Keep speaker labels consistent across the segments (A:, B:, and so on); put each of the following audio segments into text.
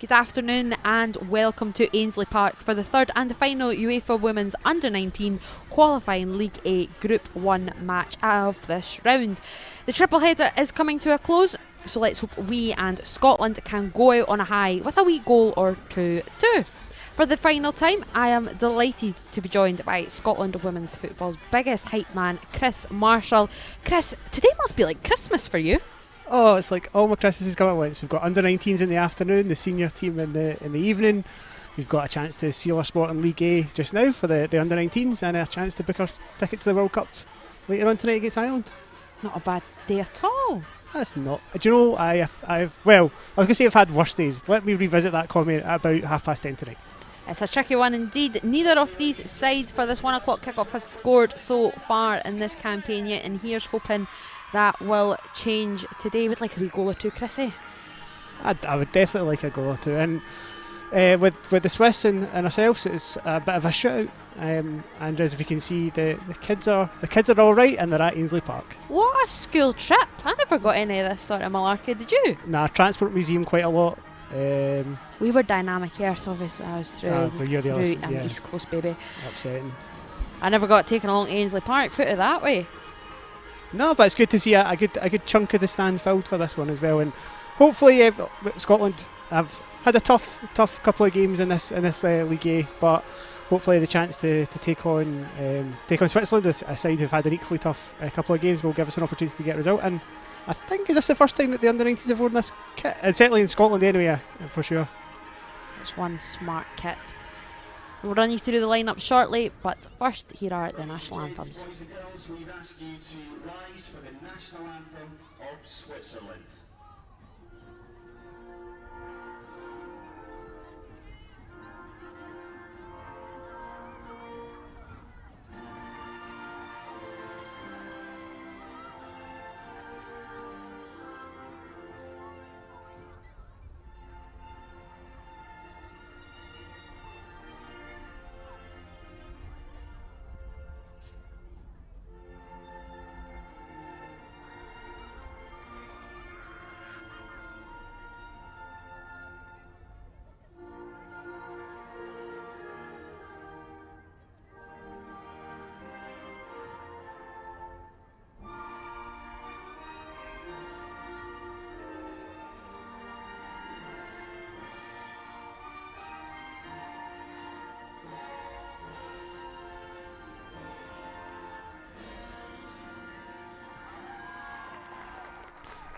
A: Good afternoon and welcome to Ainslie Park for the third and final UEFA Women's Under-19 Qualifying League A Group 1 match of this round. The triple header is coming to a close, so let's hope we and Scotland can go out on a high with a wee goal or two too. For the final time, I am delighted to be joined by Scotland women's football's biggest hype man, Chris Marshall. Chris, today must be like Christmas for you.
B: Oh, it's like all my Christmases come at once. We've got Under-19s in the afternoon, the senior team in the evening. We've got a chance to seal our spot in League A just now for the Under-19s, and a chance to book our ticket to the World Cups later on tonight against Ireland.
A: Not a bad day at all.
B: That's not. Do you know, I was going to say I've had worse days. Let me revisit that comment at about 10:30 tonight.
A: It's a tricky one indeed. Neither of these sides for this 1 o'clock kickoff have scored so far in this campaign yet, and here's hoping that will change today. Would like a wee goal or two, Chrissy?
B: I would definitely like a goal or two. And with the Swiss and ourselves, it's a bit of a shootout. And as we can see, the kids are all right, and they're at Ainslie Park.
A: What a school trip! I never got any of this sort of malarkey. Did you?
B: Nah, Transport Museum quite a lot.
A: We were Dynamic Earth, obviously. I was through East Coast, baby.
B: Upsetting.
A: I never got taken along Ainslie Park. Put it that way.
B: No, but it's good to see a good chunk of the stand filled for this one as well, and hopefully Scotland have had a tough couple of games in this League A, but hopefully the chance to take on Switzerland, a side who've had an equally tough couple of games, will give us an opportunity to get a result. And I think is this the first time that the Under-19s have worn this kit, and certainly in Scotland anyway, for sure.
A: It's one smart kit. We'll run you through the lineup shortly, but first here are the national anthems.
C: Boys and girls, we've asked you to rise for the national anthem of Switzerland.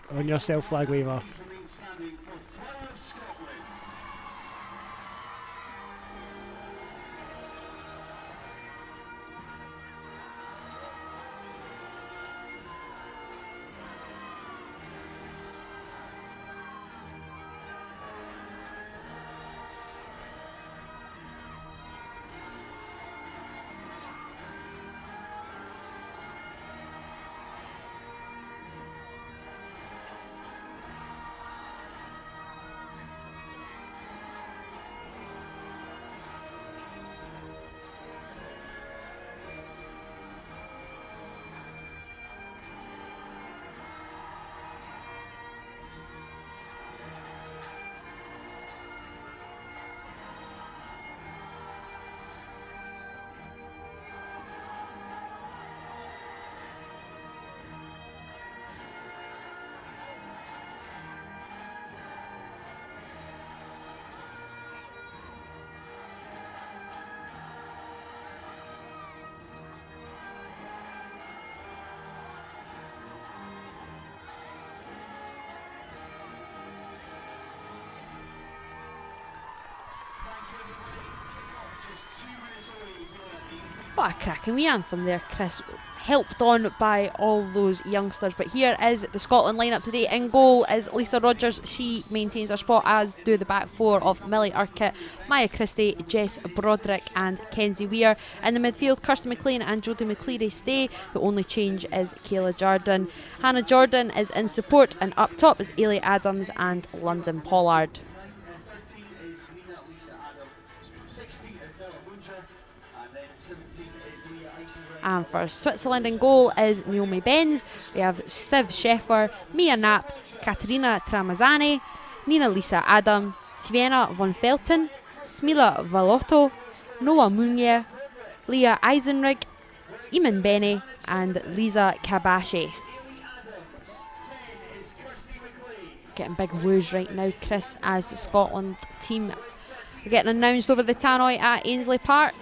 B: On yourself, flag waver.
A: What a cracking wee anthem there, Chris. Helped on by all those youngsters. But here is the Scotland lineup today. In goal is Lisa Rogers. She maintains her spot, as do the back four of Millie Urquhart, Maya Christie, Jess Broderick and Kenzie Weir. In the midfield, Kirsty McLean and Jodie McCleary stay. The only change is Kayla Jordan. Hannah Jordan is in support, and up top is Ailey Adams and London Pollard. And for Switzerland in goal is Naomi Benz. We have Siv Sheffer, Mia Knapp, Katerina Tramazani, Nina Lisa Adam, Sviena von Felten, Smila Valotto, Noah Munye, Leah Eisenrig, Eamon Benny and Lisa Kabashi. Getting big woos right now, Chris, as the Scotland team are getting announced over the tannoy at Ainslie Park.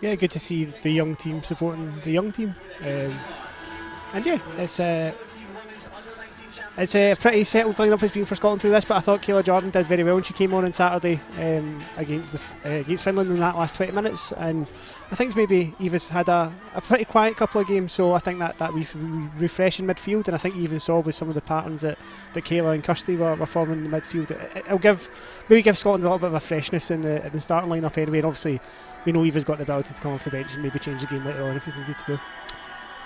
B: Yeah, good to see the young team supporting the young team. And yeah, it's a pretty settled lineup has been for Scotland through this, but I thought Kayla Jordan did very well when she came on Saturday against Finland in that last 20 minutes, and I think maybe Eva's had a pretty quiet couple of games, so I think that refreshing midfield, and I think you even saw with some of the patterns that Kayla and Kirsty were forming in the midfield, it'll give Scotland a little bit of a freshness in the starting lineup anyway, and obviously we know Eva's got the ability to come off the bench and maybe change the game later on if he's needed to do.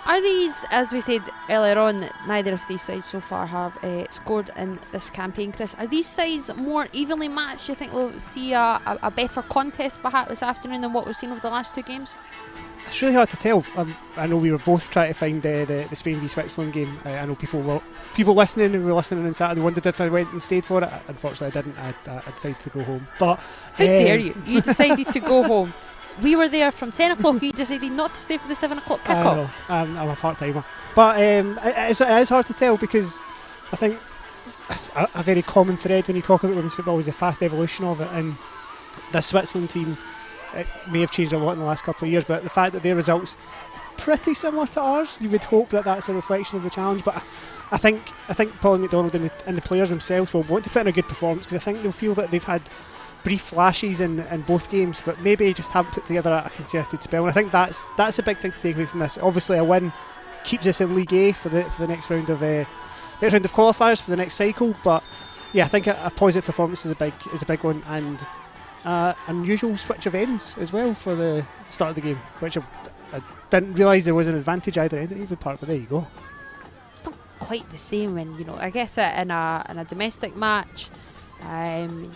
A: Are these, as we said earlier on, neither of these sides so far have scored in this campaign, Chris, are these sides more evenly matched? Do you think we'll see a better contest perhaps this afternoon than what we've seen over the last two games?
B: It's really hard to tell. I know we were both trying to find the Spain v Switzerland game. I know people listening and were listening on Saturday wondered if I went and stayed for it. Unfortunately I didn't. I decided to go home. But
A: how dare you? You decided to go home. We were there from 10 o'clock, you decided not to stay for the 7 o'clock kickoff.
B: I'm a part-timer. But it is hard to tell, because I think a very common thread when you talk about women's football is the fast evolution of it, and the Switzerland team, it may have changed a lot in the last couple of years, but the fact that their results pretty similar to ours, you would hope that that's a reflection of the challenge. But I think Paul McDonald and the players themselves will want to put in a good performance, because I think they'll feel that they've had brief flashes in both games, but maybe just haven't put together a concerted spell. And I think that's a big thing to take away from this. Obviously, a win keeps us in League A for the next round of qualifiers for the next cycle. But yeah, I think a positive performance is a big one, and unusual switch of ends as well for the start of the game, which I didn't realise there was an advantage either end at Ainslie Park. But there you go.
A: It's not quite the same when I get it in a domestic match.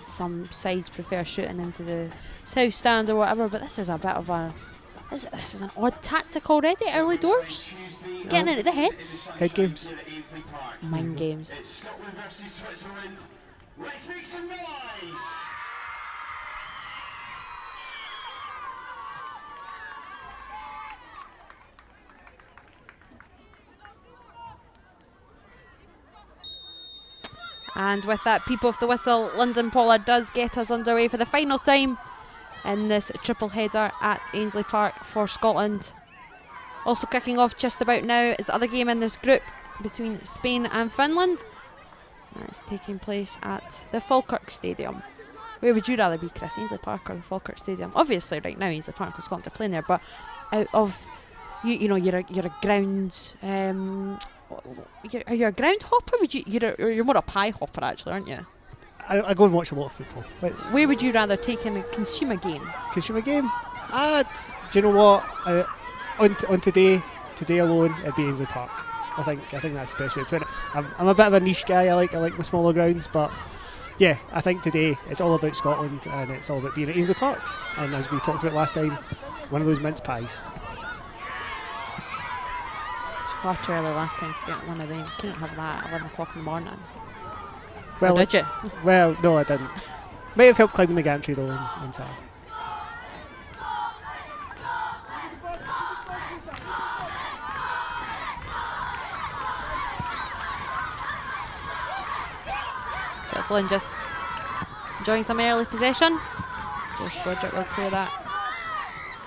A: Some sides prefer shooting into the south stand or whatever, but this is a bit of this is an odd tactic already. Early doors, getting into the heads.
B: Head games,
A: mind games.
C: It's Scotland versus Switzerland. Let's make some noise.
A: And with that peep of the whistle, London Pollard does get us underway for the final time in this triple header at Ainslie Park for Scotland. Also kicking off just about now is the other game in this group between Spain and Finland. It's taking place at the Falkirk Stadium. Where would you rather be, Chris, Ainslie Park or the Falkirk Stadium? Obviously right now Ainslie Park because Scotland are playing there, but out of you're a ground are you a ground hopper? You're more a pie hopper actually, aren't you?
B: I go and watch a lot of football.
A: Where would you rather take in a consumer game?
B: Consumer game? Do you know what? On today alone, it'd be Ainslie Park. I think that's the best way to put it. I'm a bit of a niche guy. I like my smaller grounds, but yeah, I think today it's all about Scotland and it's all about being at Ainslie Park. And as we talked about last time, one of those mince pies.
A: Far too early last time to get one of them. Couldn't have that at 11 o'clock in the morning.
B: Well,
A: or did you?
B: Well, no, I didn't. Might have helped climbing the gantry though on Saturday.
A: Switzerland just enjoying some early possession. Josh Broderick will clear that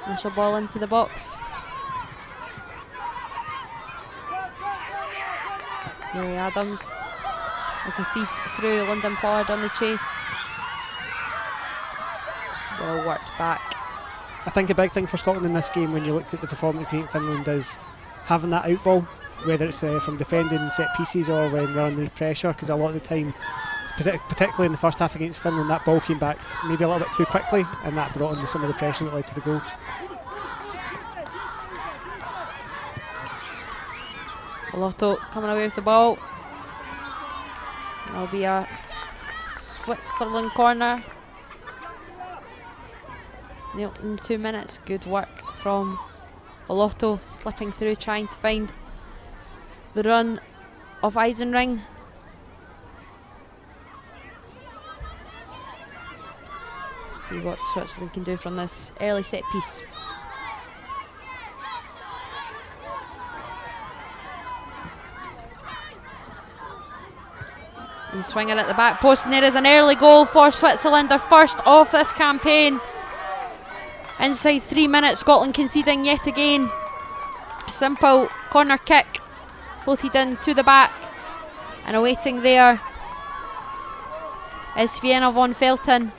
A: initial ball into the box. Gary Adams with a feed through. London Pollard on the chase. Well worked back.
B: I think a big thing for Scotland in this game, when you looked at the performance against Finland, is having that out ball, whether it's from defending set pieces or when we're under pressure, because a lot of the time, particularly in the first half against Finland, that ball came back maybe a little bit too quickly, and that brought on some of the pressure that led to the goals.
A: Lotto coming away with the ball. There'll be a Switzerland corner. In 2 minutes. Good work from Lotto, slipping through, trying to find the run of Eisenring. See what Switzerland can do from this early set piece. And swinging at the back post, and there is an early goal for Switzerland, their first of this campaign. Inside 3 minutes, Scotland conceding yet again. Simple corner kick, floated in to the back, and awaiting there is Vienna von Felten.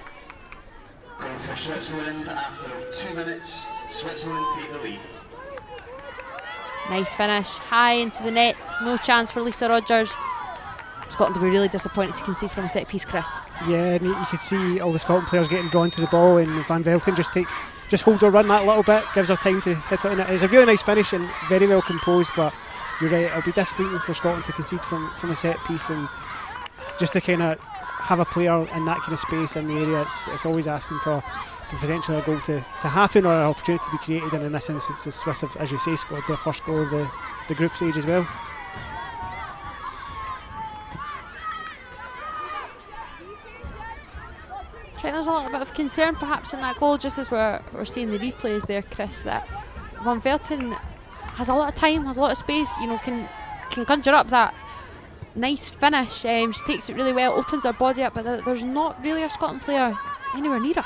C: Goal for Switzerland after 2 minutes. Switzerland take the lead.
A: Nice finish, high into the net, no chance for Lisa Rogers. Scotland were really disappointed to concede from a set piece, Chris.
B: Yeah, and you could see all the Scotland players getting drawn to the ball, and Van Velten just hold her run that little bit, gives her time to hit it in. It's a really nice finish and very well composed, but you're right, it'll be disappointing for Scotland to concede from a set piece, and just to kind of have a player in that kind of space in the area, it's always asking for potentially a goal to happen or an opportunity to be created, and in this instance the Swiss have, as you say, scored their first goal of the group stage as well.
A: I think there's a little bit of concern perhaps in that goal, just as we're seeing the replays there, Chris, that Van Velten has a lot of time, has a lot of space, you know, can conjure up that nice finish. She takes it really well, opens her body up, but there's not really a Scotland player anywhere near her.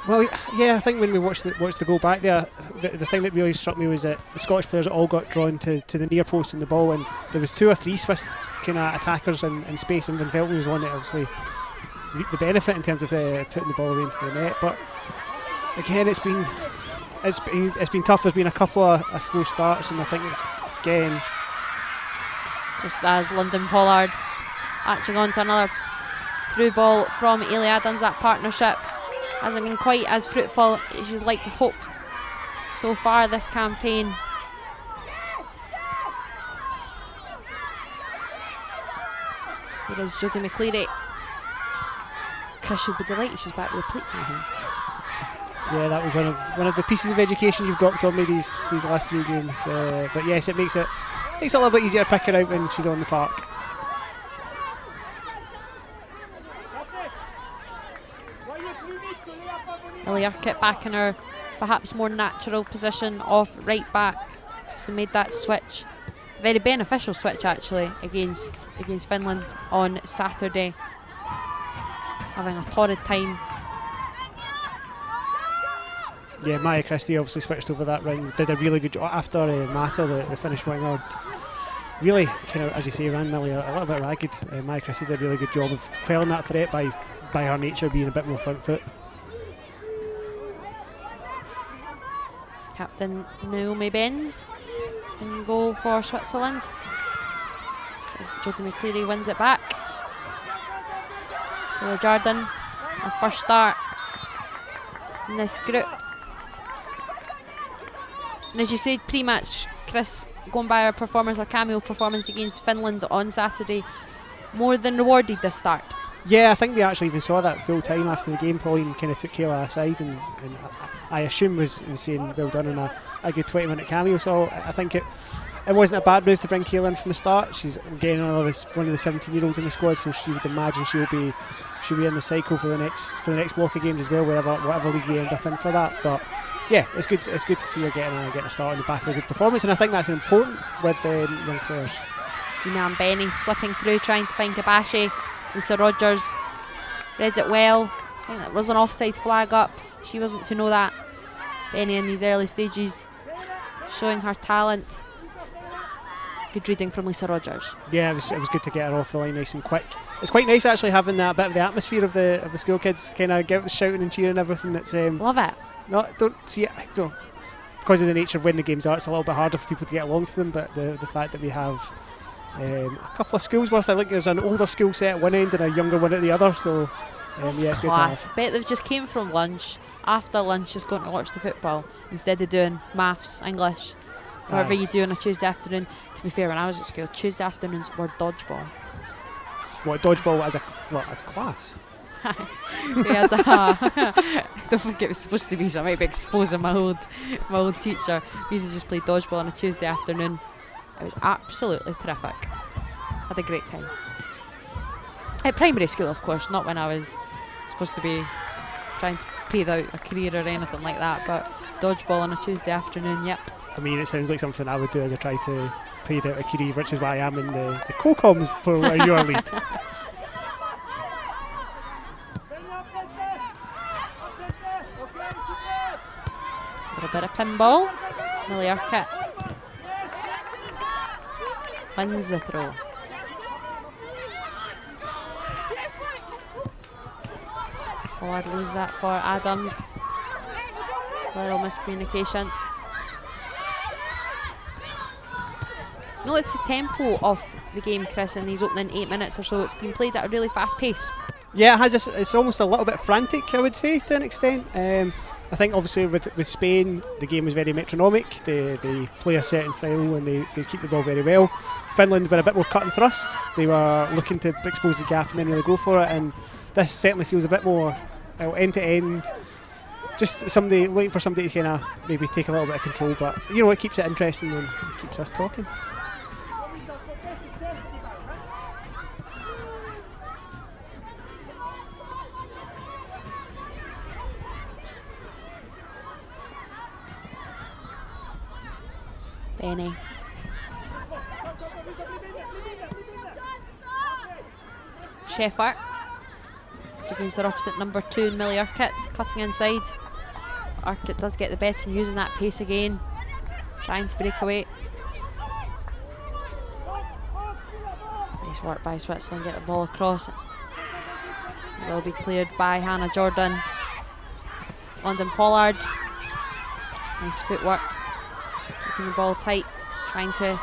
B: Well, yeah, I think when we watched the goal back there, the thing that really struck me was that the Scottish players all got drawn to the near post in the ball, and there was 2 or 3 Swiss kind of attackers in space, and Van Velten was one that obviously reaped the benefit in terms of putting the ball away into the net. But again, it's been tough. There's been a couple of slow starts, and I think it's again
A: just as Lyndon Pollard latching on to another through ball from Ailey Adams. That partnership hasn't been quite as fruitful as you'd like to hope so far this campaign. Here is Jodie McCleary. Chris will be delighted she's back with the plates in her hand.
B: Yeah, that was one of the pieces of education you've dropped on me these last 3 games. But yes, it makes it a little bit easier to pick her out when she's on the park.
A: Millie Urquhart back in her perhaps more natural position of right back. So made that switch, very beneficial switch actually, against Finland on Saturday. Having a torrid time.
B: Yeah, Maya Christie obviously switched over that round, did a really good job after Mata, the Finnish winger. Really, kind of, as you say, ran Millie a little bit ragged. Maya Christie did a really good job of quelling that threat by her nature being a bit more front foot.
A: Captain Naomi Benz in goal for Switzerland. As Jodie McCleary wins it back. Kayla Jordan, her first start in this group. And as you said pre-match, Chris, going by our performance, our cameo performance against Finland on Saturday, more than rewarded this start.
B: Yeah, I think we actually even saw that full time after the game. Pauline kind of took Kayla aside and I assume was saying well done in a good 20-minute cameo. So I think it wasn't a bad move to bring Kayla in from the start. She's again one of the 17-year-olds in the squad, so she would imagine she'll be in the cycle for the next block of games as well, whatever league we end up in for that. But yeah, it's good to see her getting a start on the back of a good performance, and I think that's important with the young players.
A: Iman Benny slipping through, trying to find Kabashi. Lisa Rogers read it well. I think there was an offside flag up. She wasn't to know that. Benny in these early stages showing her talent. Good reading from Lisa Rogers.
B: Yeah, it was good to get her off the line nice and quick. It's quite nice actually having that bit of the atmosphere of the school kids kind of get the shouting and cheering and everything. That's
A: love it.
B: Because of the nature of when the games are, it's a little bit harder for people to get along to them, but the fact that we have a couple of schools worth, I think there's an older school set at one end and a younger one at the other, so
A: that's
B: yeah, it's
A: class.
B: good to have.
A: Bet they've just came from lunch, after lunch just going to watch the football instead of doing maths, English, whatever you do on a Tuesday afternoon. To be fair, when I was at school, Tuesday afternoons were dodgeball.
B: What, dodgeball as a class?
A: We had I don't think it was supposed to be, so I might be exposing my old teacher. We used to just play dodgeball on a Tuesday afternoon. It was absolutely terrific. Had a great time. At primary school, of course, not when I was supposed to be trying to pay out a career or anything like that, but dodgeball on a Tuesday afternoon, yep.
B: I mean, it sounds like something I would do as I try to pay out a career, which is why I'm in the co-coms for your lead.
A: A little bit of pinball. Millie Urquhart wins the throw. Pollard leaves that for Adams. Little miscommunication. Notice the tempo of the game, Chris, in these opening 8 minutes or so. It's been played at a really fast pace.
B: Yeah, it has. It's almost a little bit frantic, I would say, to an extent. I think obviously with Spain, the game was very metronomic. They play a certain style and they keep the ball very well. Finland were a bit more cut and thrust. They were looking to expose the gap and then really go for it. And this certainly feels a bit more end to end. Just somebody waiting for somebody to kind of maybe take a little bit of control. But you know, it keeps it interesting and it keeps us talking.
A: Benny. Sheffart against their opposite number 2, Millie Urquhart, cutting inside. Urquhart does get the better and using that pace again, trying to break away. Nice work by Switzerland, get the ball across. It will be cleared by Hannah Jordan. It's London Pollard. Nice footwork. Keeping the ball tight, trying to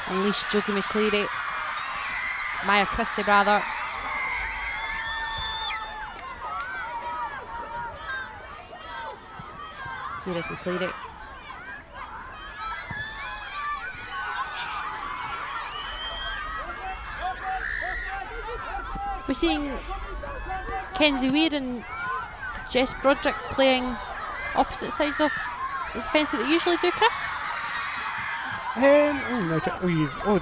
A: unleash Josie McCleary. Maya Christie, rather. Here is McCleary. We're seeing Kenzie Weir and Jess Broderick playing opposite sides of the defence that they usually do, Chris?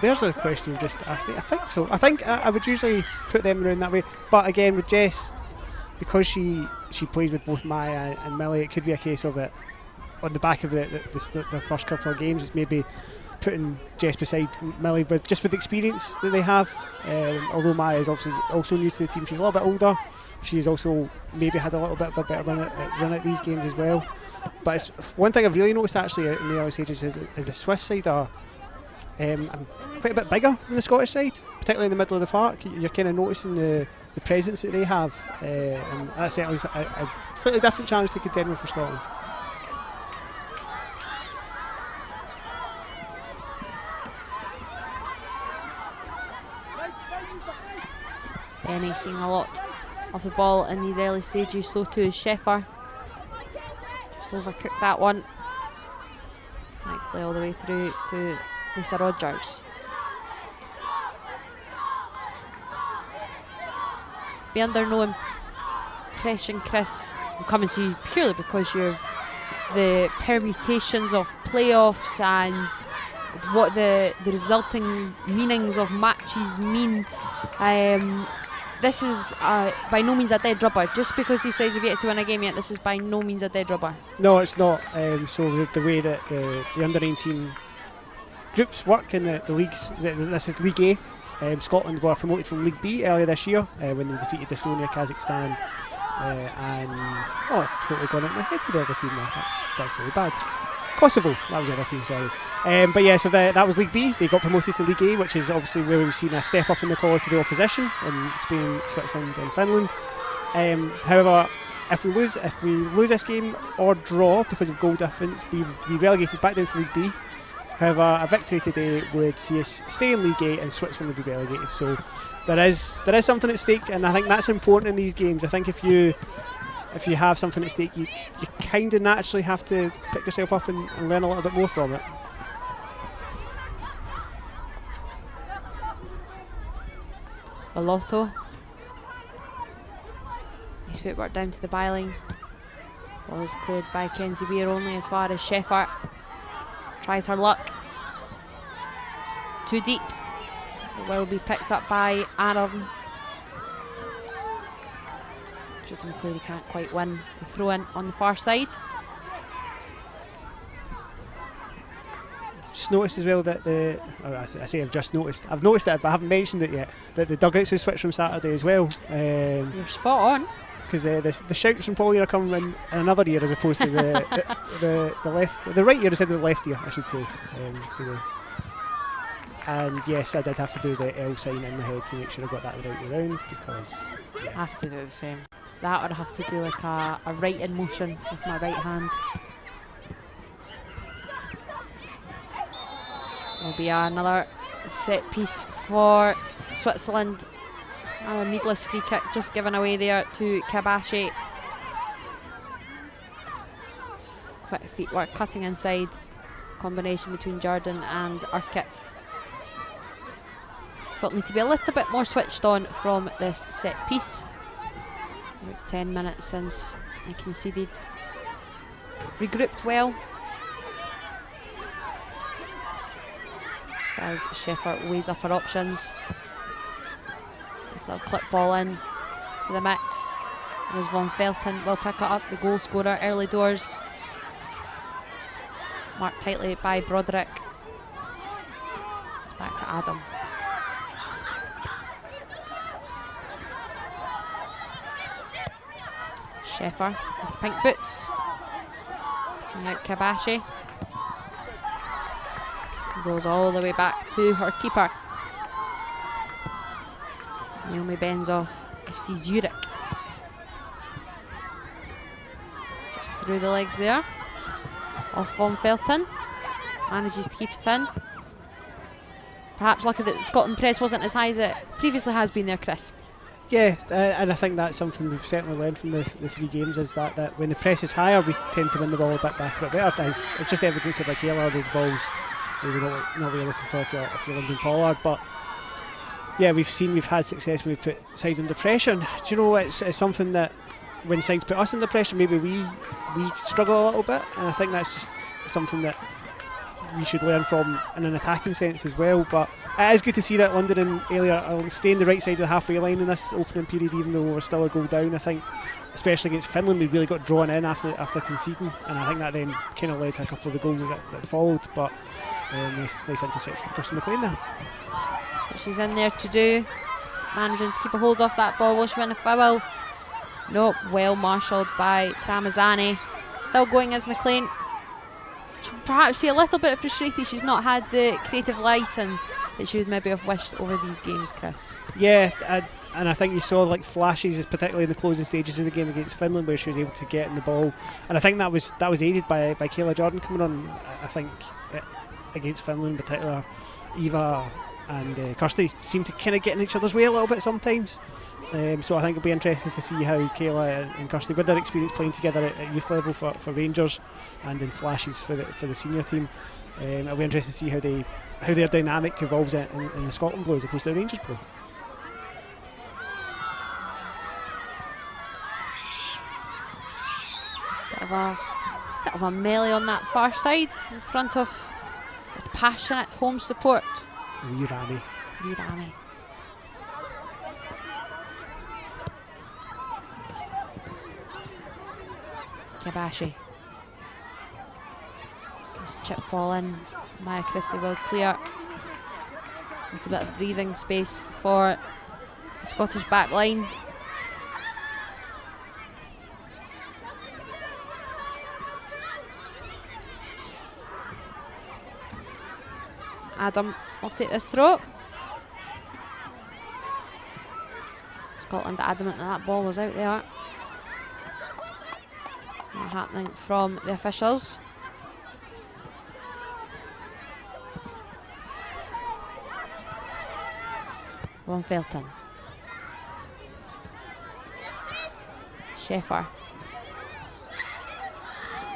B: There's a question you just asked me. I think so. I think I would usually put them around that way. But again, with Jess, because she plays with both Maya and Millie, it could be a case of it on the back of the first couple of games. It's maybe putting Jess beside Millie, with the experience that they have. Although Maya is obviously also new to the team, she's a little bit older. She's also maybe had a little bit of a better run at these games as well. But it's one thing I've really noticed actually in the early stages is the Swiss side are quite a bit bigger than the Scottish side, particularly in the middle of the park. You're kind of noticing the presence that they have, and that's certainly a slightly different challenge to contend with for Scotland.
A: Benny seeing a lot of the ball in these early stages, so too is Sheffer. Just overcooked that one. Might play all the way through to Lisa Rogers. Be under no impression, Chris. I'm coming to you purely because you're the permutations of playoffs and what the resulting meanings of matches mean. This is by no means a dead rubber. Just because these sides have yet to win a game yet, this is by no means a dead rubber.
B: No, it's not. So the way that the under-19 groups work in the leagues, this is League A. Scotland were promoted from League B earlier this year when they defeated Estonia, Kazakhstan, and it's totally gone out my head for the other team now. That's really bad. Kosovo, that was the other team, sorry. But yeah, so that was League B. They got promoted to League A, which is obviously where we've seen a step up in the quality of the opposition in Spain, Switzerland and Finland. However, if we lose this game or draw because of goal difference, we'd be relegated back down to League B. However, a victory today would see us stay in League A and Switzerland would be relegated. So there is something at stake, and I think that's important in these games. I think if you have something at stake, you kind of naturally have to pick yourself up and learn a little bit more from it.
A: Balotto. Nice footwork down to the byline. Ball is cleared by Kenzie Weir only as far as Sheffart. Tries her luck. Just too deep. It will be picked up by Adam. Just McCleary can't quite win the throw in on the far side.
B: Just noticed as well that I've just noticed. I've noticed it, but I haven't mentioned it yet. That the dugouts will switch from Saturday as well.
A: You're spot on.
B: Because the shouts from Paul are coming in another ear as opposed to the right ear instead of the left ear, I should say, today. And yes, I did have to do the L sign in my head to make sure I got that right around, because
A: I have to do the same. That, or I have to do like a writing motion with my right hand. Will be another set piece for Switzerland. A needless free kick just given away there to Kabashi. Quick feet work, cutting inside. Combination between Jordan and Urquhart. Felt need to be a little bit more switched on from this set piece. About 10 minutes since I conceded. Regrouped well. Just as Sheffer weighs up her options. This little clip ball in to the mix. There's Von Felton will pick it up, the goal scorer early doors. Marked tightly by Broderick. It's back to Adam. Sheffer with pink boots. Looking out Kabashi. Goes all the way back to her keeper. Naomi Benzoff, FC Zurich. Just through the legs there. Off Von Felton. Manages to keep it in. Perhaps lucky that the Scotland press wasn't as high as it previously has been there, Chris.
B: Yeah, and I think that's something we've certainly learned from the 3 games, is that when the press is higher, we tend to win the ball a bit back a bit better. It's just evidence of Michaela, the balls maybe not really looking for if you're London Pollard, but yeah, we've had success when we put sides under pressure. And, do you know, it's something that when sides put us under pressure, maybe we struggle a little bit, and I think that's just something that we should learn from in an attacking sense as well. But it is good to see that London and Ailey are staying the right side of the halfway line in this opening period, even though we're still a goal down. I think, especially against Finland, we really got drawn in after conceding, and I think that then kind of led to a couple of the goals that followed. But nice interception for Kirsten McLean there.
A: That's what she's in there to do, managing to keep a hold of that ball. Will she win a foul? Nope, well marshalled by Tramezzani. Still going as McLean. She'll perhaps be a little bit frustrated she's not had the creative licence that she would maybe have wished over these games, Chris.
B: Yeah, and I think you saw like flashes, particularly in the closing stages of the game against Finland, where she was able to get in the ball, and I think that was aided by Kayla Jordan coming on. I think against Finland in particular, Eva and Kirsty seem to kind of get in each other's way a little bit sometimes. So I think it'll be interesting to see how Kayla and Kirsty, with their experience playing together at youth level for Rangers and in flashes for the senior team, it'll be interesting to see how their dynamic evolves in the Scotland blue as opposed to the Rangers blue.
A: Bit of a melee on that far side in front of the passionate home support.
B: Wee Rami.
A: Kabashi. Just chip ball in. Maya Christie will clear. It's a bit of breathing space for the Scottish back line. Adam will take this throw. Scotland adamant that ball was out there. Not happening from the officials. Von Felton. Sheffer.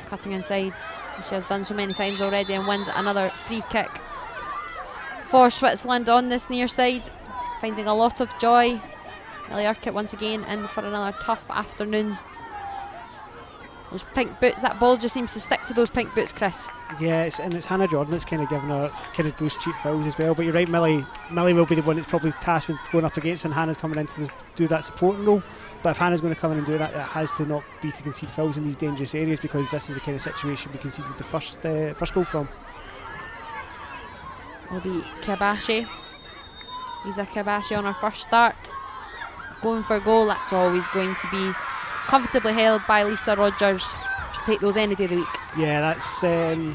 A: Cutting inside. She has done so many times already and wins another free kick for Switzerland on this near side. Finding a lot of joy. Ellie Urquhart once again in for another tough afternoon. Those pink boots, that ball just seems to stick to those pink boots, Chris.
B: Yeah, and it's Hannah Jordan that's kind of giving her those cheap fouls as well. But you're right, Millie will be the one that's probably tasked with going up against, and Hannah's coming in to do that supporting role. But if Hannah's going to come in and do that, it has to not be to concede fouls in these dangerous areas, because this is the kind of situation we conceded the first goal from.
A: Will be Kibashi. Lisa Kibashi on her first start. Going for a goal, that's always going to be comfortably held by Lisa Rogers. She'll take those any day of the week. Yeah,
B: that's... I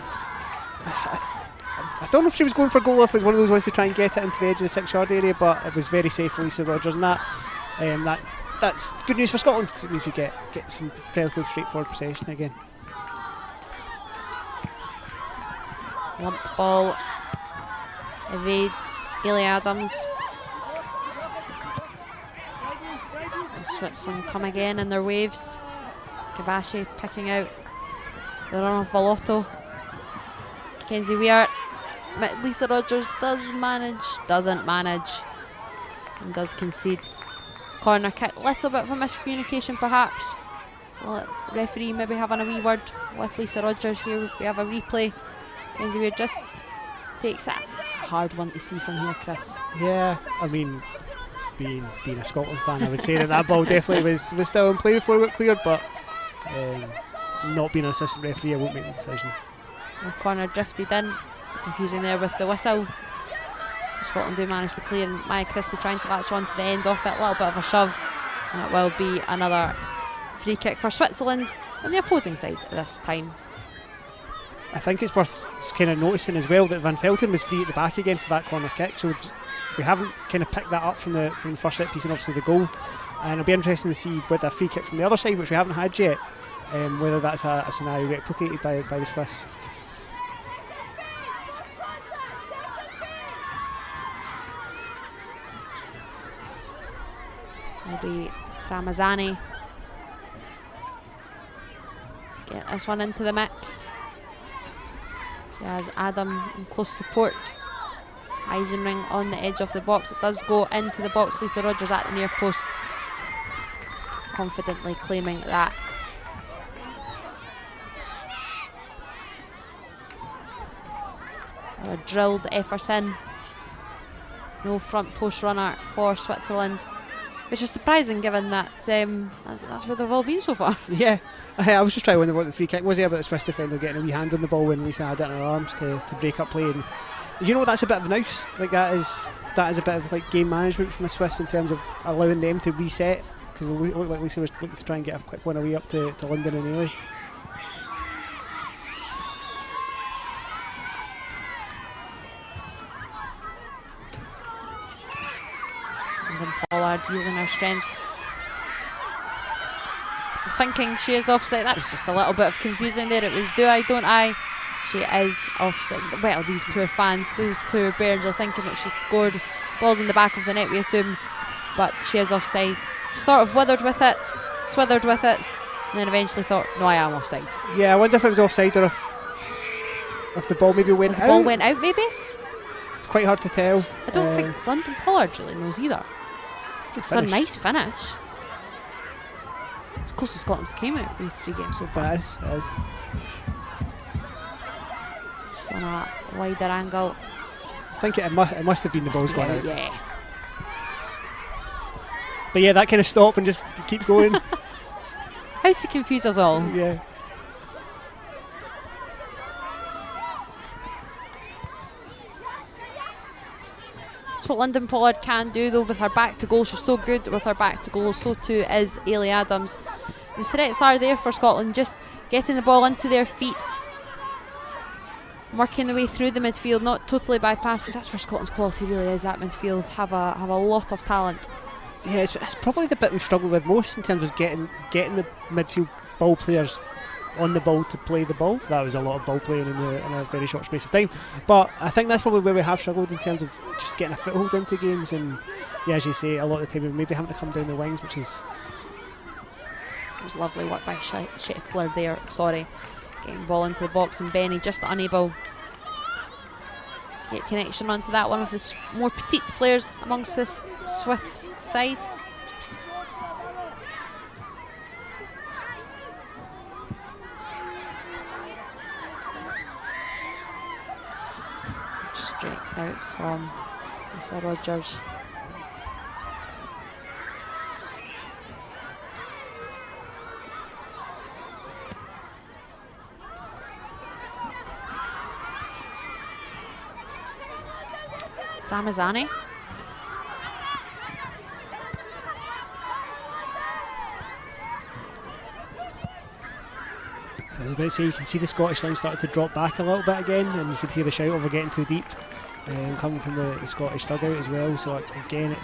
B: don't know if she was going for a goal, if it was one of those ones to try and get it into the edge of the 6-yard area, but it was very safe for Lisa Rogers, and that's good news for Scotland, because it means we get some relatively straightforward possession again.
A: Lumped ball evades Ailey Adams. Switzerland come again in their waves. Kibashi picking out the run of Vallotto. Kenzie Weir. Lisa Rogers doesn't manage, and does concede. Corner kick, little bit of a miscommunication perhaps. So let referee maybe having a wee word with Lisa Rogers here. We have a replay. Kenzie Weir just takes it. It's a hard one to see from here, Chris.
B: Yeah, I mean, being a Scotland fan, I would say that ball definitely was still in play before it got cleared, but not being an assistant referee, I won't make the decision.
A: The corner drifted in, confusing there with the whistle. Scotland do manage to clear, and Maya Christie trying to latch on to the end off it, a little bit of a shove, and it will be another free kick for Switzerland on the opposing side this time.
B: I think it's worth kind of noticing as well that Van Velten was free at the back again for that corner kick, so we haven't kind of picked that up from the first set piece and obviously the goal, and it'll be interesting to see with a free kick from the other side, which we haven't had yet, whether that's a scenario replicated by the Swiss.
A: Will be Ramazani to get this one into the mix. She has Adam in close support. Eisenring on the edge of the box. It does go into the box. Lisa Rogers at the near post, confidently claiming that. A drilled effort in. No front post runner for Switzerland, which is surprising given that that's where they've all been so far. Yeah,
B: I was just trying to wonder what the free kick was there about the Swiss defender getting a wee hand on the ball when Lisa had it in her arms to break up play. And you know, that's a bit of a nous. Like that is a bit of like game management from the Swiss in terms of allowing them to reset, because it looked like Lisa was looking to try and get a quick one away up to London and Ailey.
A: Pollard using her strength, thinking she is offside. That was just a little bit of confusing there. It was do I, don't I. She is offside. Well, these poor fans, those poor Bairns are thinking that she scored. Balls in the back of the net, we assume, but she is offside. She sort of withered with it, swithered with it, and then eventually thought, no, I am offside.
B: Yeah, I wonder if it was offside or if the ball maybe went out.
A: The ball went out, maybe?
B: It's quite hard to tell.
A: I don't think London Pollard really knows either. It's a nice finish. It's close to Scotland came out of these 3 games so far.
B: It is.
A: Just on a wider angle.
B: I think it must have been the ball's going out.
A: Yeah.
B: But yeah, that kind of stop and just keep going.
A: How to confuse us all.
B: Yeah.
A: That's what Lyndon Pollard can do though with her back to goal. She's so good with her back to goal, so too is Ailey Adams. The threats are there for Scotland, just getting the ball into their feet, working their way through the midfield, not totally bypassing. That's where Scotland's quality really is, that midfield. Have a lot of talent.
B: Yeah, it's probably the bit we've struggled with most in terms of getting the midfield ball players on the ball to play the ball. That was a lot of ball playing in a very short space of time, but I think that's probably where we have struggled in terms of just getting a foothold into games. And yeah, as you say, a lot of the time we're maybe having to come down the wings, which is...
A: It was lovely work by Schiffler there, getting the ball into the box, and Benny just unable to get connection onto that, one of the more petite players amongst this Swiss side. out from Lisa Rogers. Ramazani.
B: I was about to say, you can see the Scottish line started to drop back a little bit again, and you could hear the shout over getting too deep coming from the Scottish dugout as well. So again,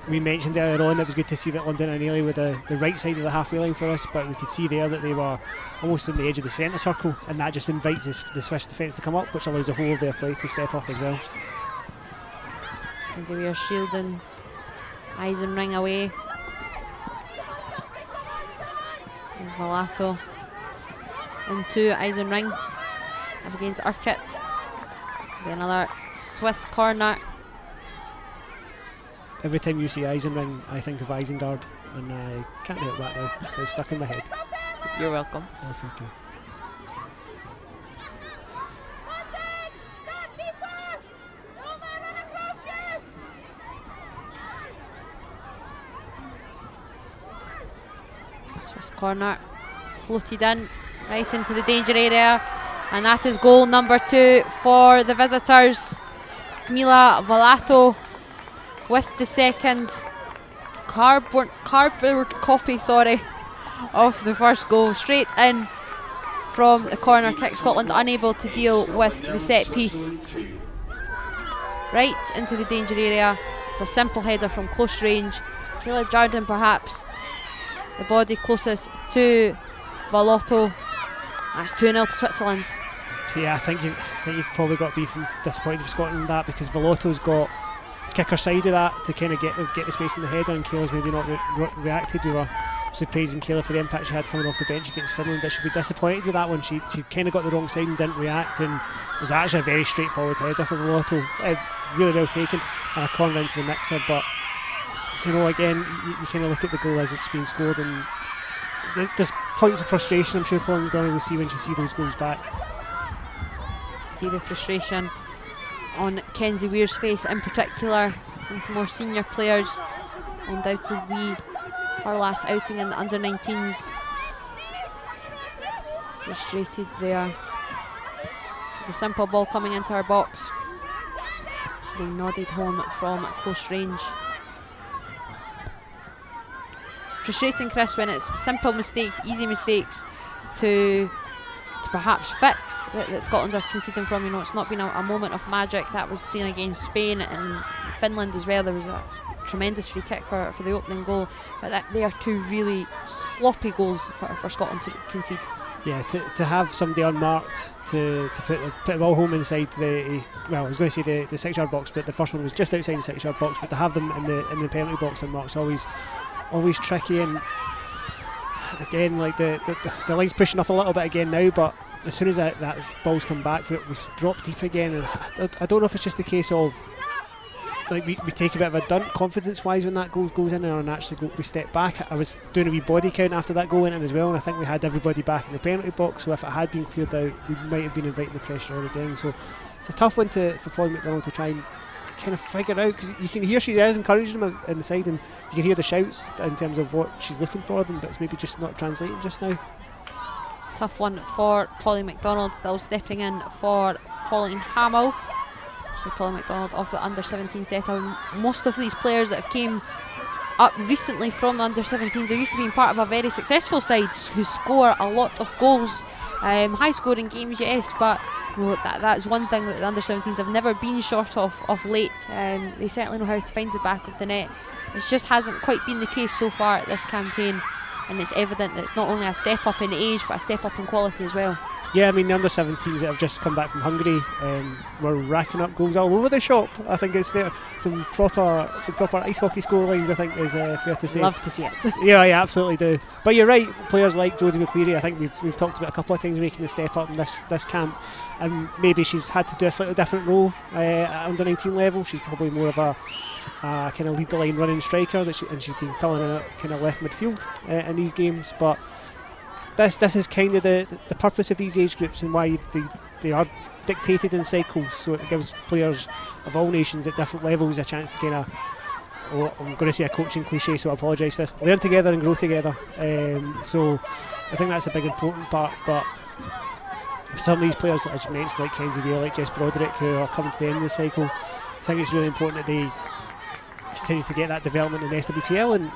B: we mentioned earlier on that it was good to see that London and Ainslie were the right side of the halfway line for us, but we could see there that they were almost on the edge of the centre circle, and that just invites the Swiss defence to come up, which allows the whole of their play to step up as well.
A: As we are shielding Eisenring away. There's Volato into Eisenring as against Urquhart. Another Swiss corner.
B: Every time you see Eisenring, I think of Isengard, and I can't help that now. It's now stuck in my head.
A: You're welcome.
B: That's okay.
A: Swiss corner floated in right into the danger area, and that is goal number 2 for the visitors. Smila Volato with the second cardboard copy of the first goal, straight in from the corner kick. Scotland unable to deal with the set piece. Right into the danger area. It's a simple header from close range. Kayla Jardine perhaps the body closest to Volato. That's 2-0 to Switzerland.
B: Yeah, I think you've probably got to be disappointed with Scotland in that, because Volato's got kicker side of that to kind of get the space in the header, and Kayla's maybe not reacted. We were praising Kayla for the impact she had coming off the bench against Finland, but she'll be disappointed with that one. She kind of got the wrong side and didn't react, and it was actually a very straightforward header for Volato. Really well taken, and a corner into the mixer. But you know, again, you kind of look at the goal as it's been scored, and there's points of frustration I'm sure Paul McDonald will see when she sees those goals back.
A: See the frustration on Kenzie Weir's face in particular, with more senior players. Undoubtedly her last outing in the under-19s. Frustrated there. The simple ball coming into our box, being nodded home from close range. Frustrating, Chris, when it's simple mistakes, easy mistakes to perhaps fix that Scotland are conceding from. You know, it's not been a moment of magic. That was seen against Spain and Finland as well. There was a tremendous free kick for the opening goal, but they are 2 really sloppy goals for Scotland to concede.
B: Yeah, to have somebody unmarked to put the ball home inside I was going to say the 6-yard box, but the first one was just outside the 6-yard box. But to have them in the penalty box unmarked is always tricky. And again, like the line's pushing up a little bit again now, but as soon as that ball's come back, we've dropped deep again. And I don't know if it's just a case of like we take a bit of a dunt confidence-wise when that goal goes in, and actually we step back. I was doing a wee body count after that goal went in as well, and I think we had everybody back in the penalty box. So if it had been cleared out, we might have been inviting the pressure on again. So it's a tough one for Paul McDonald to try and kind of figure out, because you can hear she is encouraging them in the side, and you can hear the shouts in terms of what she's looking for them, but it's maybe just not translating just now.
A: Tough one for Polly McDonald, still stepping in for Pauline Hamill. So Polly McDonald of the under-17 setup. Most of these players that have came up recently from the under-17s are used to being part of a very successful side who score a lot of goals. High scoring games, yes, but you know, that's one thing that the under-17s have never been short of late. They certainly know how to find the back of the net. It just hasn't quite been the case so far at this campaign, and it's evident that it's not only a step up in age but a step up in quality as well.
B: Yeah, I mean, the under-17s that have just come back from Hungary were racking up goals all over the shop. I think it's fair. Some proper ice hockey scorelines, I think, is fair to say.
A: Love to see it.
B: Yeah, I absolutely do. But you're right, players like Jodie McCleary, I think we've talked about a couple of times making the step up in this camp, and maybe she's had to do a slightly different role at under-19 level. She's probably more of a kind of lead the line running striker, and she's been filling in kind of left midfield in these games. But this is kind of the purpose of these age groups, and why they are dictated in cycles, so it gives players of all nations at different levels a chance to kind of, I'm going to say a coaching cliche, so I apologise for this, learn together and grow together. So I think that's a big important part. But for some of these players, as you mentioned, like Ainslie Park, like Jess Broderick, who are coming to the end of the cycle, I think it's really important that they continue to get that development in SWPL, and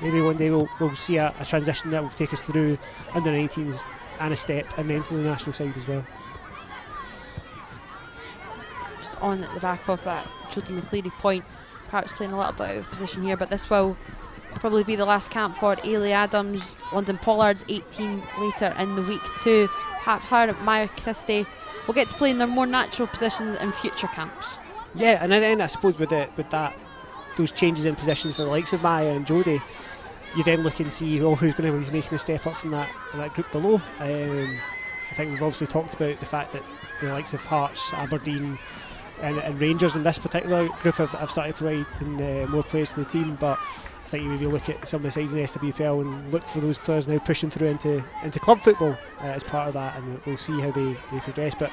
B: maybe one day we'll see a transition that will take us through under-19s and a step, and then to the national side as well.
A: Just on at the back of that Jodie McCleary point, perhaps playing a little bit out of position here, but this will probably be the last camp for Ainslie Adams. London Pollards 18 later in the week too. Perhaps her and Maya Christie will get to play in their more natural positions in future camps.
B: Yeah, and then I suppose with those changes in positions for the likes of Maya and Jodie, you then look and see who's going to be making a step up from that group below. I think we've obviously talked about the fact that the likes of Hearts, Aberdeen and Rangers in this particular group have started providing more players to the team, but I think you maybe look at some of the sides in the SWPL and look for those players now pushing through into club football as part of that, and we'll see how they progress. But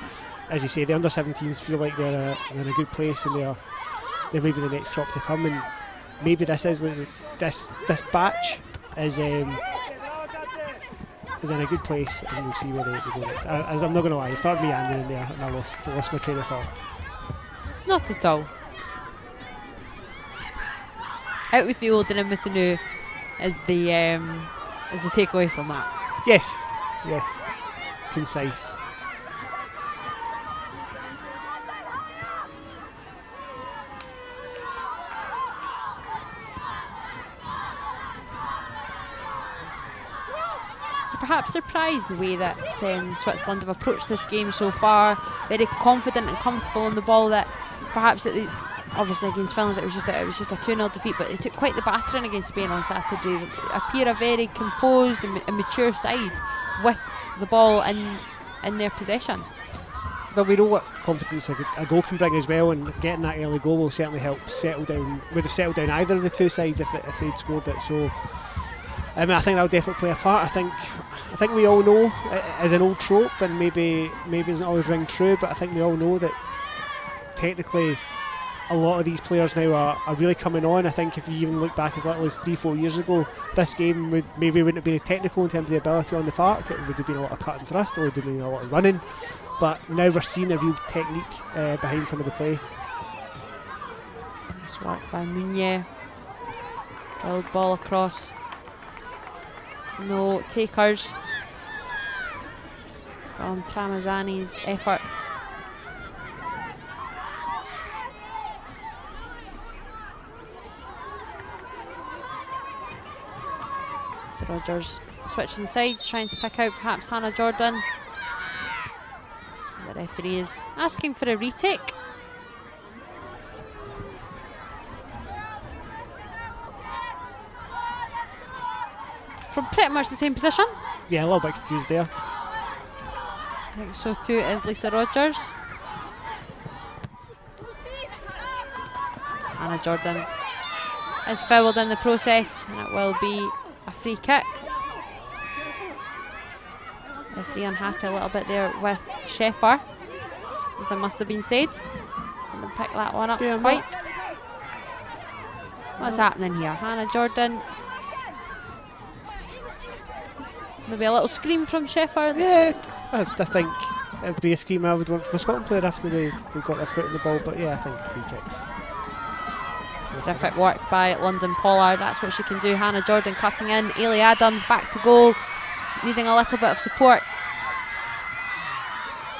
B: as you say, the under-17s feel like they're in a good place, and they're maybe the next crop to come, and maybe this is this batch is in a good place, and we'll see where they go next. As I'm not going to lie, it started meandering there, and I lost my train of thought.
A: Not at all. Out with the old and in with the new is the takeaway from that.
B: Yes, concise.
A: Perhaps surprised the way that Switzerland have approached this game so far. Very confident and comfortable on the ball. That perhaps obviously against Finland it was just a 2-0 defeat, but they took quite the battering against Spain on Saturday. They appear a very composed and mature side with the ball in their possession.
B: Well, we know what confidence a goal can bring as well, and getting that early goal will certainly help would have settled down either of the two sides if they'd scored it. So I think that'll definitely play a part. I think we all know it is an old trope, and maybe it doesn't always ring true, but I think we all know that technically a lot of these players now are really coming on. I think if you even look back as little as 3-4 years ago, this game wouldn't have been as technical in terms of the ability on the park. It would have been a lot of cut and thrust, it would have been a lot of running, but now we're seeing a real technique behind some of the play.
A: Nice work by Meunier. Drilled ball across. No takers from Tramazani's effort. So Rogers switching sides, trying to pick out perhaps Hannah Jordan. The referee is asking for a retake. From pretty much the same position.
B: Yeah, a little bit confused there.
A: I think so too is Lisa Rogers. Hannah Jordan is fouled in the process, and it will be a free kick. Referee unhappy a little bit there with Sheffer. Something must have been said. Didn't pick that one up quite. What's happening here? Hannah Jordan. Maybe a little scream from Sheffer.
B: Yeah, I think it would be a scream I would want from a Scotland player after they got their foot in the ball, but yeah, I think free kicks.
A: Terrific work by London Pollard. That's what she can do. Hannah Jordan cutting in. Ainslie Adams back to goal. She's needing a little bit of support.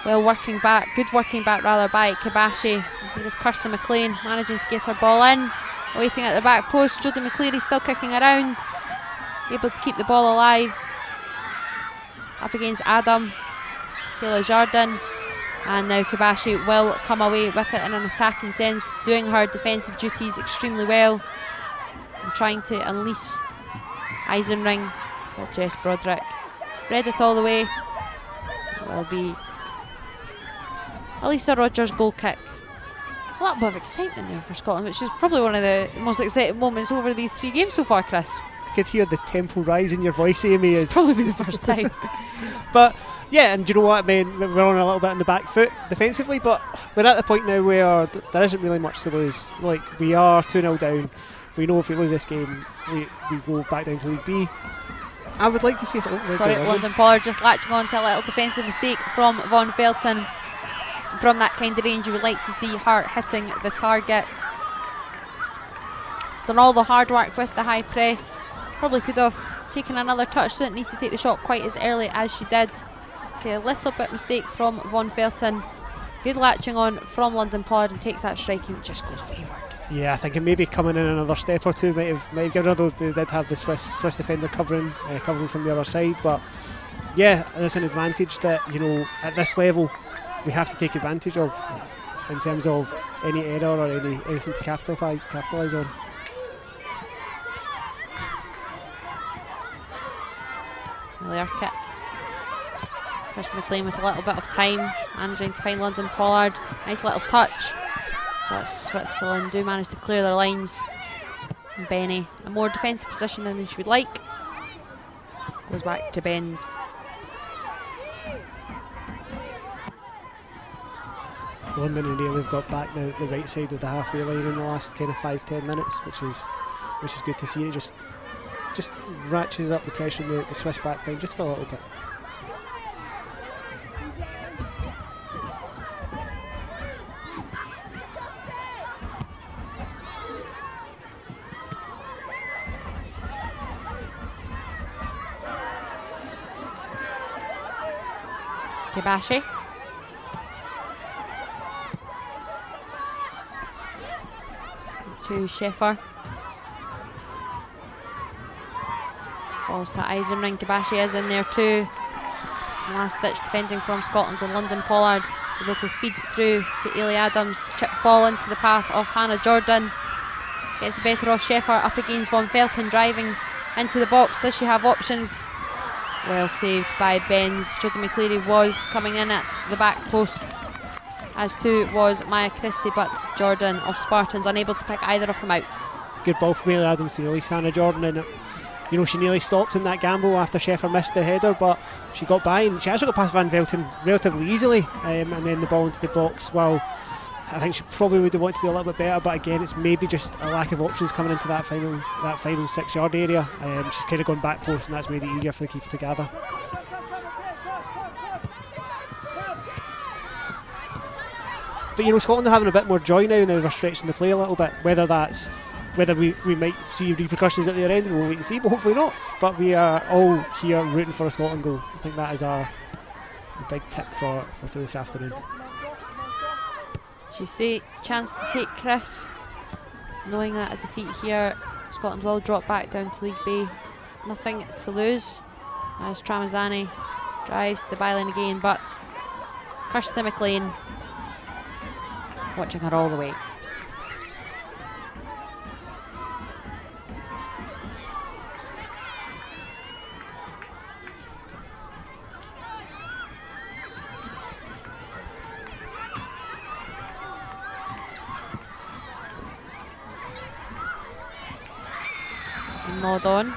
A: Good working back by Kibashi. Here's Kirsten McLean managing to get her ball in. Waiting at the back post. Jodie McCleary still kicking around. Able to keep the ball alive. Up against Adam. Kayla Jardin. And now Kibashi will come away with it in an attacking sense, doing her defensive duties extremely well and trying to unleash Eisenring. But Jess Broderick read it all the way. It will be Elisa Rogers' goal kick. A little bit of excitement there for Scotland, which is probably one of the most exciting moments over these 3 games so far, Chris.
B: I could hear the tempo rise in your voice, Amy.
A: It's probably been the first time.
B: But Yeah, and do you know what? I mean, we're on a little bit on the back foot defensively, but we're at the point now where there isn't really much to lose. Like, we are 2-0 down. We know if we lose this game, we go back down to League B. I would like to see us.
A: Sorry, London Pollard just latching on to a little defensive mistake from Von Felton. From that kind of range, you would like to see her hitting the target. Done all the hard work with the high press. Probably could have taken another touch, didn't need to take the shot quite as early as she did. See a little bit mistake from Von Felton. Good latching on from London Pollard, and takes that strike and just goes wayward.
B: Yeah, I think it maybe coming in another step or two might have given her those. They did have the Swiss defender covering from the other side, but yeah, there's an advantage that, you know, at this level we have to take advantage of in terms of any error or anything to capitalise on.
A: Kit. Kirsten McLean with a little bit of time, managing to find London Pollard. Nice little touch, but Switzerland do manage to clear their lines. And Benny, a more defensive position than she would like, goes back to Benz.
B: London and Ainslie have got back the right side of the halfway line in the last kind of 5-10 minutes, which is good to see. It just ratchets up the pressure on the Swiss back line just a little bit.
A: Kibashi. To Sheffer. Falls to Eisenring. Kibashi is in there too. Last ditch defending from Scotland, and London Pollard able to feed it through to Ailey Adams. Chip ball into the path of Hannah Jordan. Gets the better of Sheffer, up against Von Felton, driving into the box. Does she have options? Well saved by Benz. Jodie McCleary was coming in at the back post, as too was Maya Christie, but Jordan of Spartans unable to pick either of them out.
B: Good ball from Ailey Adams to release Hannah Jordan, and you know, she nearly stopped in that gamble after Sheffer missed the header, but she got by and she actually got past Van Velten relatively easily, and then the ball into the box. Well, I think she probably would have wanted to do a little bit better, but again, it's maybe just a lack of options coming into that final 6-yard area. She's kind of gone back post, and that's made it easier for the keeper to gather. But you know, Scotland are having a bit more joy now we're stretching the play a little bit. Whether we might see repercussions at the other end, we'll wait and see, but hopefully not. But we are all here rooting for a Scotland goal. I think that is our big tick for this afternoon.
A: She say chance to take Chris, knowing that a defeat here, Scotland will drop back down to League B. Nothing to lose, as Tramezzani drives to the byline again, but Kirsten McLean watching her all the way. Nod on.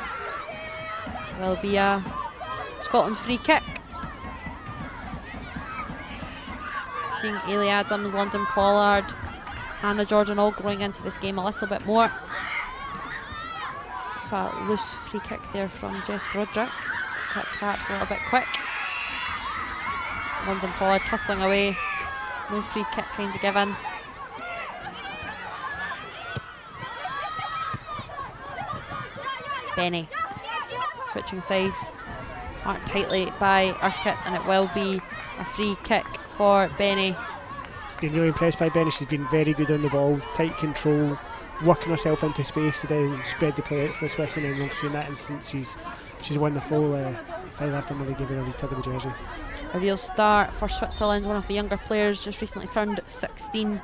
A: Will be a Scotland free kick. Seeing Ailey Adams, London Pollard, Hannah Jordan all going into this game a little bit more. A loose free kick there from Jess Broderick. Perhaps a little bit quick. London Pollard tussling away. No free kick kind of given. Benny switching sides, marked tightly by Urquhart, and it will be a free kick for Benny.
B: Been really impressed by Benny. She's been very good on the ball, tight control, working herself into space to then spread the play out for the Swiss, and then obviously in that instance she's won the full final after they gave her a wee tug of the jersey.
A: A real star for Switzerland, one of the younger players, just recently turned 16.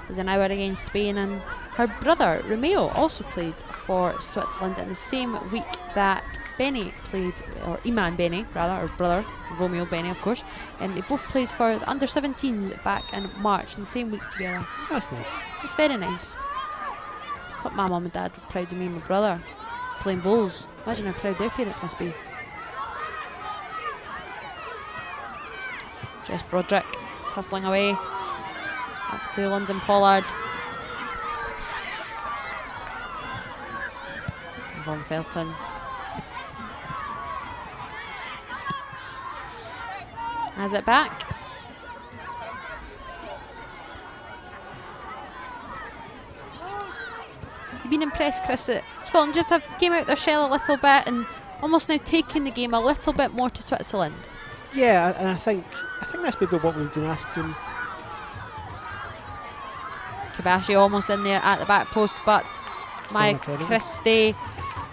A: Is an hour against Spain, and her brother Romeo also played for Switzerland in the same week that Benny played, or Iman Benny rather, her brother Romeo Benny of course, and they both played for the Under-19s back in March in the same week together.
B: That's nice.
A: It's very nice. I thought my mum and dad were proud of me and my brother playing bowls. Imagine how proud their parents must be. Jess Broderick tussling away. Up to London Pollard. Von Felton. Has it back. You've been impressed, Chris, that Scotland just have came out their shell a little bit and almost now taking the game a little bit more to Switzerland.
B: Yeah, and I think that's maybe what we've been asking.
A: Kibashi almost in there at the back post, but Maya Christie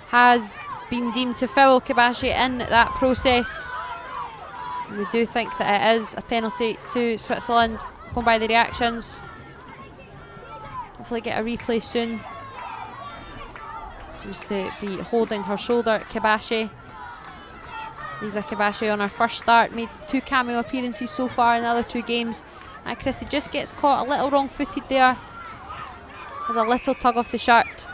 A: has been deemed to foul Kibashi in that process. We do think that it is a penalty to Switzerland, going by the reactions. Hopefully get a replay soon. Seems to be holding her shoulder, Kibashi. Lisa Kibashi on her first start, made 2 cameo appearances so far in the other 2 games. And Christie just gets caught a little wrong-footed there. Has a little tug of the shirt.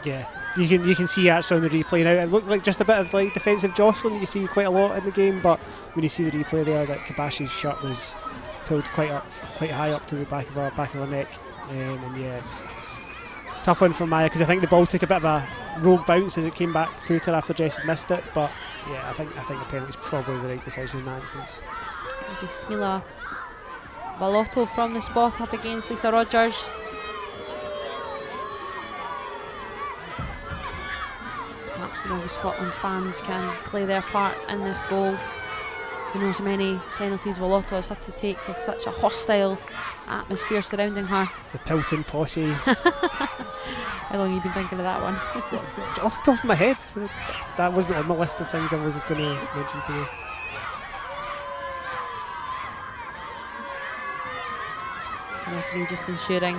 B: Yeah, you can see actually on the replay now. It looked like just a bit of like defensive jostling that you see quite a lot in the game, but when you see the replay there, that Kibashi's shirt was pulled quite high up to the back of her neck, and yeah, it's a tough one for Maya because I think the ball took a bit of a rogue bounce as it came back through to her after Jess had missed it. But yeah, I think the penalty's probably the right decision in that instance.
A: Smila Balotto from the spot up against Lisa Rogers. Perhaps Scotland fans can play their part in this goal. Who knows how many penalties Balotto has had to take with such a hostile atmosphere surrounding her.
B: The Pilton Posse.
A: How long have you been thinking of that one?
B: Off the top of my head, that wasn't on my list of things I was going to mention to you.
A: Referee just ensuring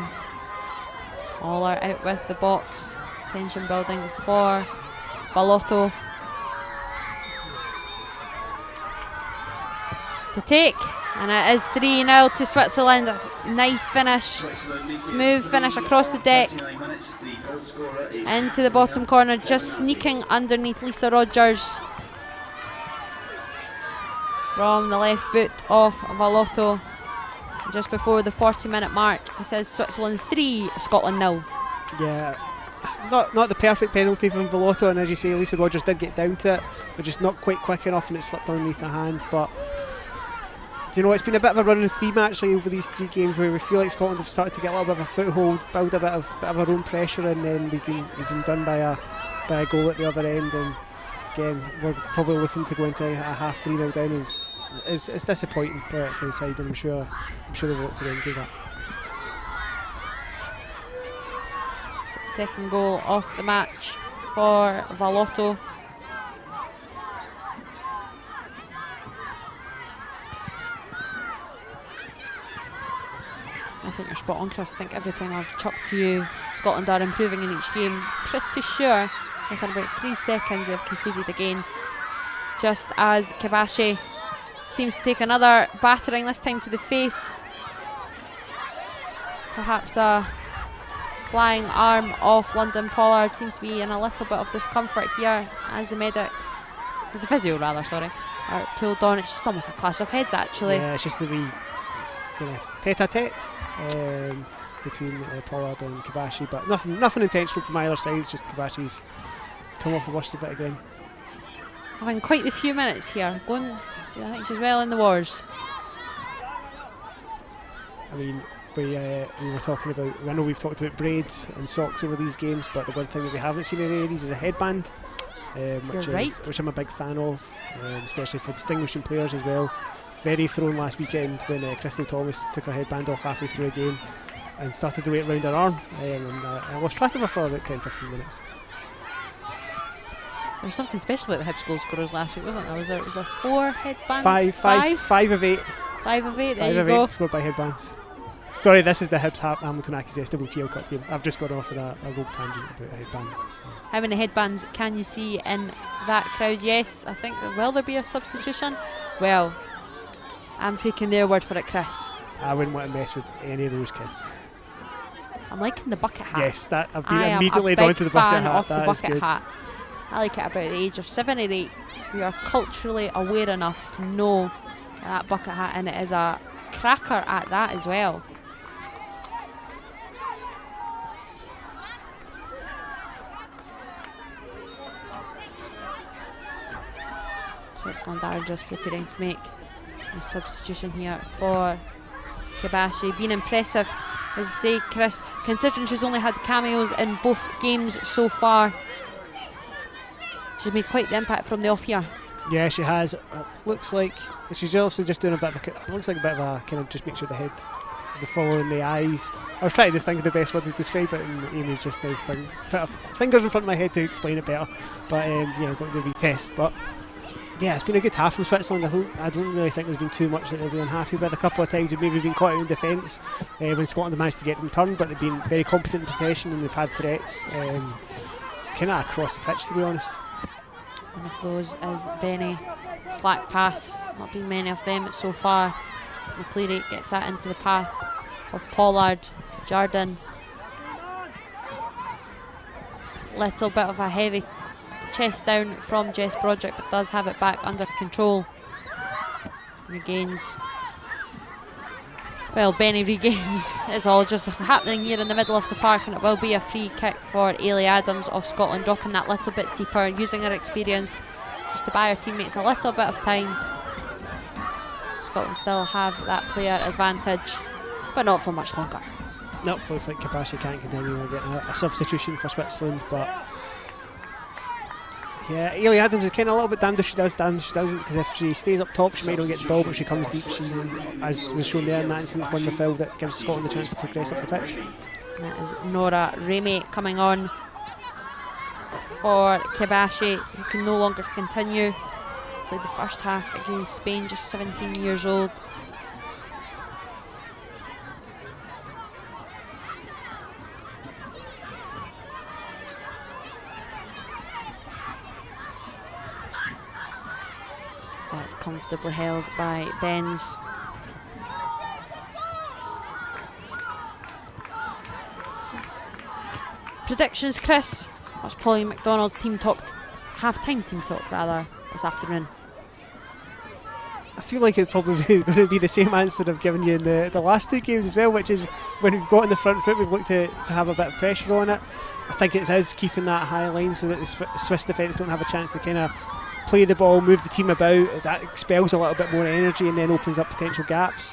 A: all are out with the box. Tension building for Balotto to take, and it is 3-0 to Switzerland. That's a nice finish, smooth finish across the deck into the bottom corner, just sneaking underneath Lisa Rogers from the left boot of Balotto. Just before the 40-minute mark, it says Switzerland 3, Scotland 0.
B: Yeah, not the perfect penalty from Balotto, and as you say, Lisa Rogers did get down to it, but just not quite quick enough, and it slipped underneath her hand. But you know, it's been a bit of a running theme actually over these 3 games where we feel like Scotland have started to get a little bit of a foothold, build a bit of our own pressure, and then we've been done by a goal at the other end. And again, we're probably looking to go into a half 3-0 down. It's disappointing for the side, and I'm sure they will look to remedy that.
A: Second goal of the match for Balotto. I think you're spot on, Chris. I think every time I've chucked to you, Scotland are improving in each game. Pretty sure within about 3 seconds they've conceded again. Just as Kibashi seems to take another battering, this time to the face. Perhaps a flying arm of London Pollard seems to be in a little bit of discomfort here as the medics, as the physio rather, sorry, are pulled on. It's just almost a clash of heads actually.
B: Yeah, it's just a wee kind of tete-a-tete between Pollard and Kibashi, but nothing intentional from either side. It's just Kibashi's come off the worst of it again.
A: Having quite a few minutes here. I think she's well in the wars.
B: I mean, we were talking about, I know we've talked about braids and socks over these games, but the one thing that we haven't seen in any of these is a headband, which I'm a big fan of, especially for distinguishing players as well. Very thrown last weekend when Crystal Thomas took her headband off halfway through a game and started to wear it round her arm, and I lost track of her for about 10-15 minutes.
A: There was something special about the Hibs goal scorers last week, wasn't there? Was there 4 headbands?
B: 5 of 8.
A: 5 of 8, there
B: 5
A: you
B: of
A: go.
B: 8 scored by headbands. Sorry, this is the Hibs Hamilton Accies SWPL Cup game. I've just got off with a rogue tangent about headbands. So.
A: How many headbands can you see in that crowd? Yes, I think, will there be a substitution? Well, I'm taking their word for it, Chris.
B: I wouldn't want to mess with any of those kids.
A: I'm liking the bucket hat.
B: Yes, that I've been immediately drawn to the bucket hat.
A: Of the bucket hat. I like it about the age of 7 or 8. We are culturally aware enough to know That bucket hat, and it is a cracker at that as well. Switzerland are just preparing to make a substitution here for Kibashi. Been impressive, as I say, Chris, considering she's only had cameos in both games so far. She's made quite the impact from the off here.
B: Yeah, she has. Looks like she's also just doing a bit of a, looks like a bit of a kind of just make sure the head, the following the eyes. I was trying to think of the best word to describe it, and Amy's just now put her fingers in front of my head to explain it better. But yeah, got to retest. But yeah, it's been a good half from Switzerland. I don't really think there's been too much that they've been unhappy with. A couple of times they've maybe been caught out in defence when Scotland have managed to get them turned, but they've been very competent in possession and they've had threats kind of across the pitch, to be honest.
A: One of those is Benny. Slack pass, not been many of them so far. As McCleary gets that into the path of Pollard. Jardine. Little bit of a heavy chest down from Jess Broderick, but does have it back under control. Regains. Well, Benny regains. It's all just happening here in the middle of the park, and it will be a free kick for Ailey Adams of Scotland, dropping that little bit deeper, using her experience just to buy her teammates a little bit of time. Scotland still have that player advantage, but not for much longer.
B: No, looks like Kibashi can't continue. We're getting a substitution for Switzerland, but yeah, Ailey Adams is kind of a little bit damned if she does, damned if she doesn't, because if she stays up top, she might not get the ball, but if she comes deep, she, as was shown there in that instance, won the foul that gives Scotland the chance to progress up the pitch.
A: And that is Nora Ramey coming on for Kibashi, who can no longer continue. Played the first half against Spain, just 17 years old. That's comfortably held by Benz. Predictions, Chris. What's Polly McDonald's team talk, half-time team talk rather, this afternoon?
B: I feel like it's probably going to be the same answer I've given you in the last two games as well, which is when we've got in the front foot, we've looked to have a bit of pressure on it. I think it is keeping that high line so that the Swiss defence don't have a chance to kind of play the ball, move the team about. That expels a little bit more energy and then opens up potential gaps.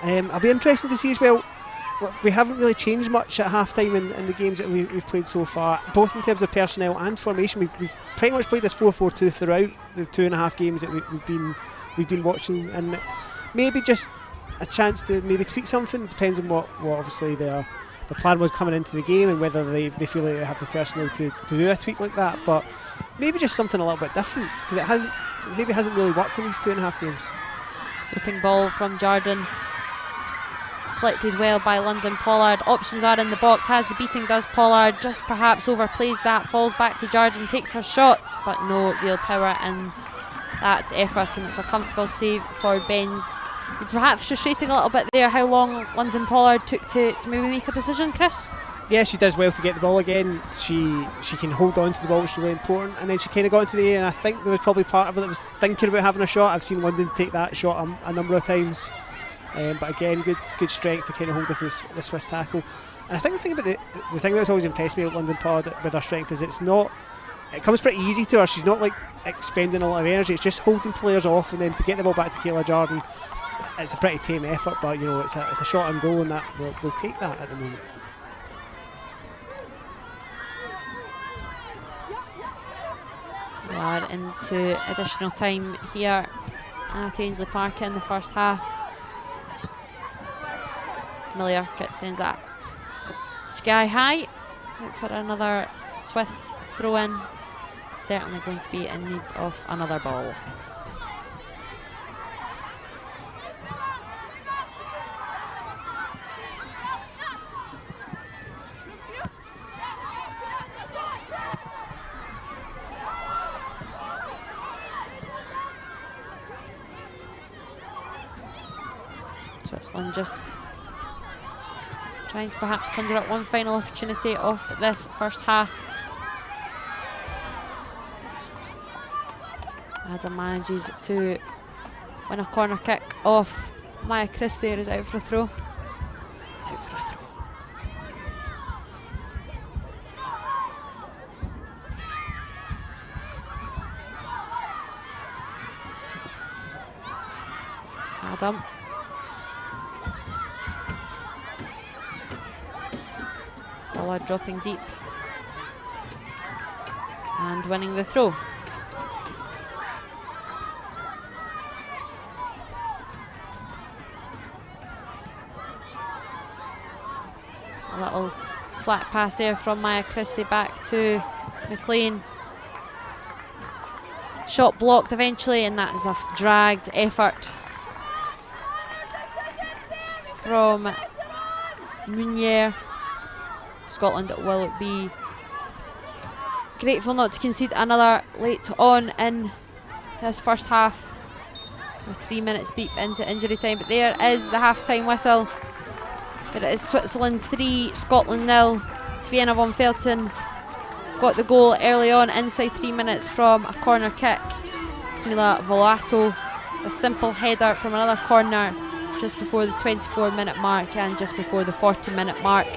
B: I'll be interested to see as well. We haven't really changed much at half-time in the games that we've played so far, both in terms of personnel and formation. We've pretty much played this 4-4-2 throughout the 2.5 games that we've been watching, and maybe just a chance to maybe tweak something. It depends on what obviously the plan was coming into the game and whether they feel like they have the personnel to do a tweak like that. But maybe just something a little bit different, because it hasn't really worked in these 2.5 games.
A: Looping ball from Jardine. Collected well by London Pollard. Options are in the box. Has the beating, does Pollard. Just perhaps overplays that. Falls back to Jardine. Takes her shot, but no real power in that effort. And it's a comfortable save for Benz. Perhaps frustrating a little bit there how long London Pollard took to maybe make a decision, Chris?
B: Yeah, she does well to get the ball again. She can hold on to the ball, which is really important. And then she kind of got into the air, and I think there was probably part of it that was thinking about having a shot. I've seen London take that shot a number of times. But again, good strength to kind of hold the Swiss tackle. And I think the thing about the thing that's always impressed me about London Pollard with her strength is it comes pretty easy to her. She's not like expending a lot of energy. It's just holding players off, and then to get the ball back to Kayla Jardine, it's a pretty tame effort. But you know, it's a shot on goal, and that we'll take that at the moment.
A: We are into additional time here at Ainslie Park in the first half. Miller sends that sky high. Look for another Swiss throw in. Certainly going to be in need of another ball. Switzerland just trying to perhaps conjure up one final opportunity of this first half. Adam manages to When a corner kick off Maya Christie is out for a throw. It's out for a throw. Adam. Ballard dropping deep. And winning the throw. A little slack pass there from Maya Christie back to McLean. Shot blocked eventually, and that is a dragged effort from Munier. Scotland will be grateful not to concede another late on in this first half. We're 3 minutes deep into injury time, but there is the half-time whistle. It is Switzerland 3, Scotland 0. Sviena von Felten got the goal early on, inside 3 minutes from a corner kick. Smila Volato, a simple header from another corner just before the 24-minute mark and just before the 40-minute mark.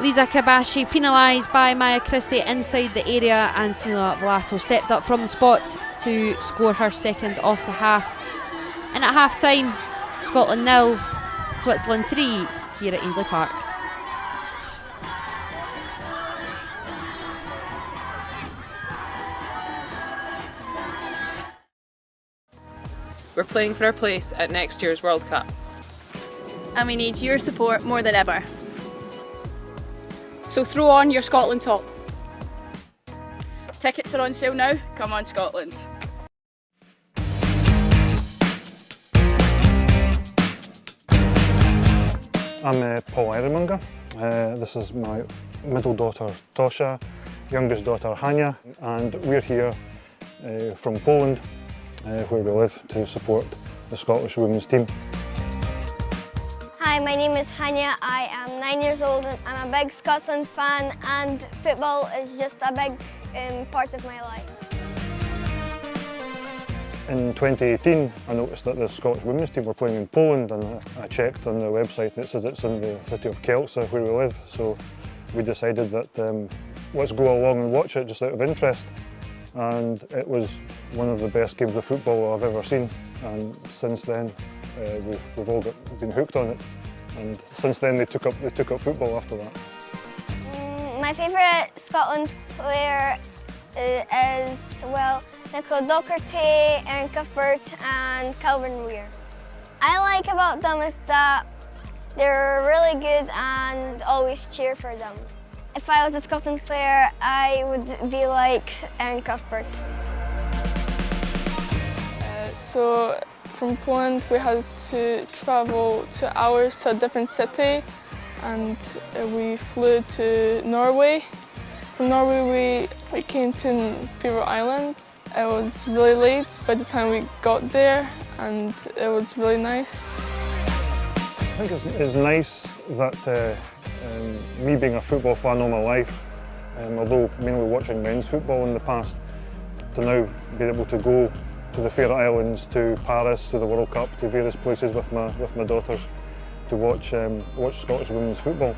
A: Lisa Kabashi penalised by Maya Christie inside the area, and Smila Volato stepped up from the spot to score her second of the half. And at half-time, Scotland 0, Switzerland 3 here at Ainslie Park.
D: We're playing for our place at next year's World Cup.
E: And we need your support more than ever.
F: So throw on your Scotland top.
E: Tickets are on sale now. Come on, Scotland.
G: I'm Paul Ironmonger. This is my middle daughter Tosha, youngest daughter Hania, and we're here from Poland, where we live, to support the Scottish women's team.
H: Hi, my name is Hania. I am 9 years old and I'm a big Scotland fan, and football is just a big part of my life.
G: In 2018, I noticed that the Scottish women's team were playing in Poland, and I checked on the website and it says it's in the city of Kielce, where we live. So we decided that let's go along and watch it just out of interest. And it was one of the best games of football I've ever seen. And since then, we've all been hooked on it. And since then, they took up football after that.
H: My favourite Scotland player is, well, Nicola Docherty, Erin Cuthbert and Calvin Weir. I like about them is that they're really good and always cheer for them. If I was a Scotland player, I would be like Erin Cuthbert.
F: So from Poland we had to travel 2 hours to a different city, and we flew to Norway. From Norway we came to Faroe Islands. It was really late by the time we got there, and it was really nice.
G: I think it's nice that me being a football fan all my life, although mainly watching men's football in the past, to now be able to go to the Faroe Islands, to Paris, to the World Cup, to various places with my daughters, to watch Scottish women's football.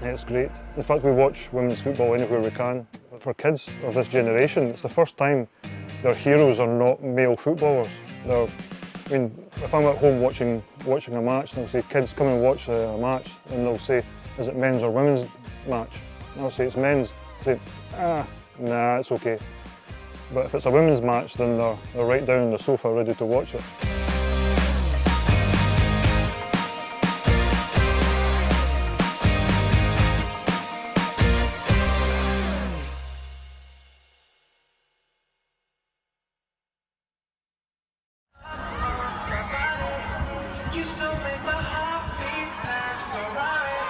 G: It's great. In fact, we watch women's football anywhere we can. For kids of this generation, it's the first time their heroes are not male footballers. I mean, if I'm at home watching a match, they'll say, "Kids, come and watch a match," and they'll say, "Is it men's or women's match?" And I'll say, "It's men's." They say, "Nah, it's okay." But if it's a women's match, then they're right down on the sofa ready to watch it.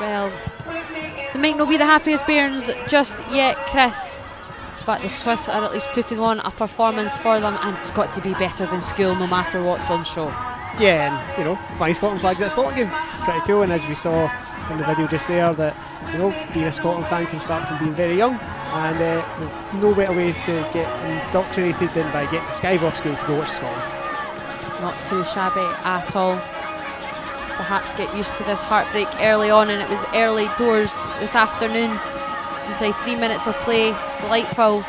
A: Well, they might not be the happiest bairns just yet, Chris, but the Swiss are at least putting on a performance for them, and it's got to be better than school no matter what's on show.
B: Yeah, and flying Scotland flags at Scotland games, pretty cool. And as we saw in the video just there, that being a Scotland fan can start from being very young, and no better way to get indoctrinated than by getting to skive off school to go watch Scotland.
A: not too shabby at all. Perhaps get used to this heartbreak early on, and it was early doors this afternoon. Inside 3 minutes of play, delightful.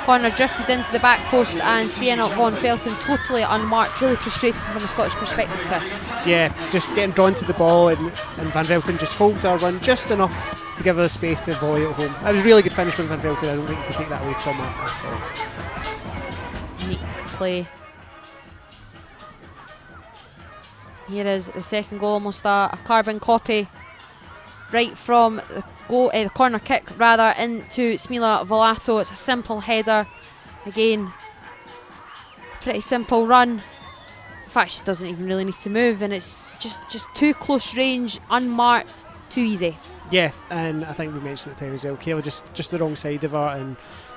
A: Corner drifted into the back post, and Sienna von Felton totally unmarked. Really frustrating from a Scottish perspective, Chris.
B: Yeah, just getting drawn to the ball, and Van Velden just holds her run just enough to give her the space to volley it home. It was a really good finish from Van Velden. I don't think you can take that away from her at all.
A: Neat play. Here is the second goal, almost a carbon copy, right from the goal, the corner kick rather, into Smila Volato. It's a simple header. Again, pretty simple run. In fact, she doesn't even really need to move, and it's just too close range, unmarked, too easy.
B: Yeah, and I think we mentioned at the time as well, Kayla just the wrong side of her, and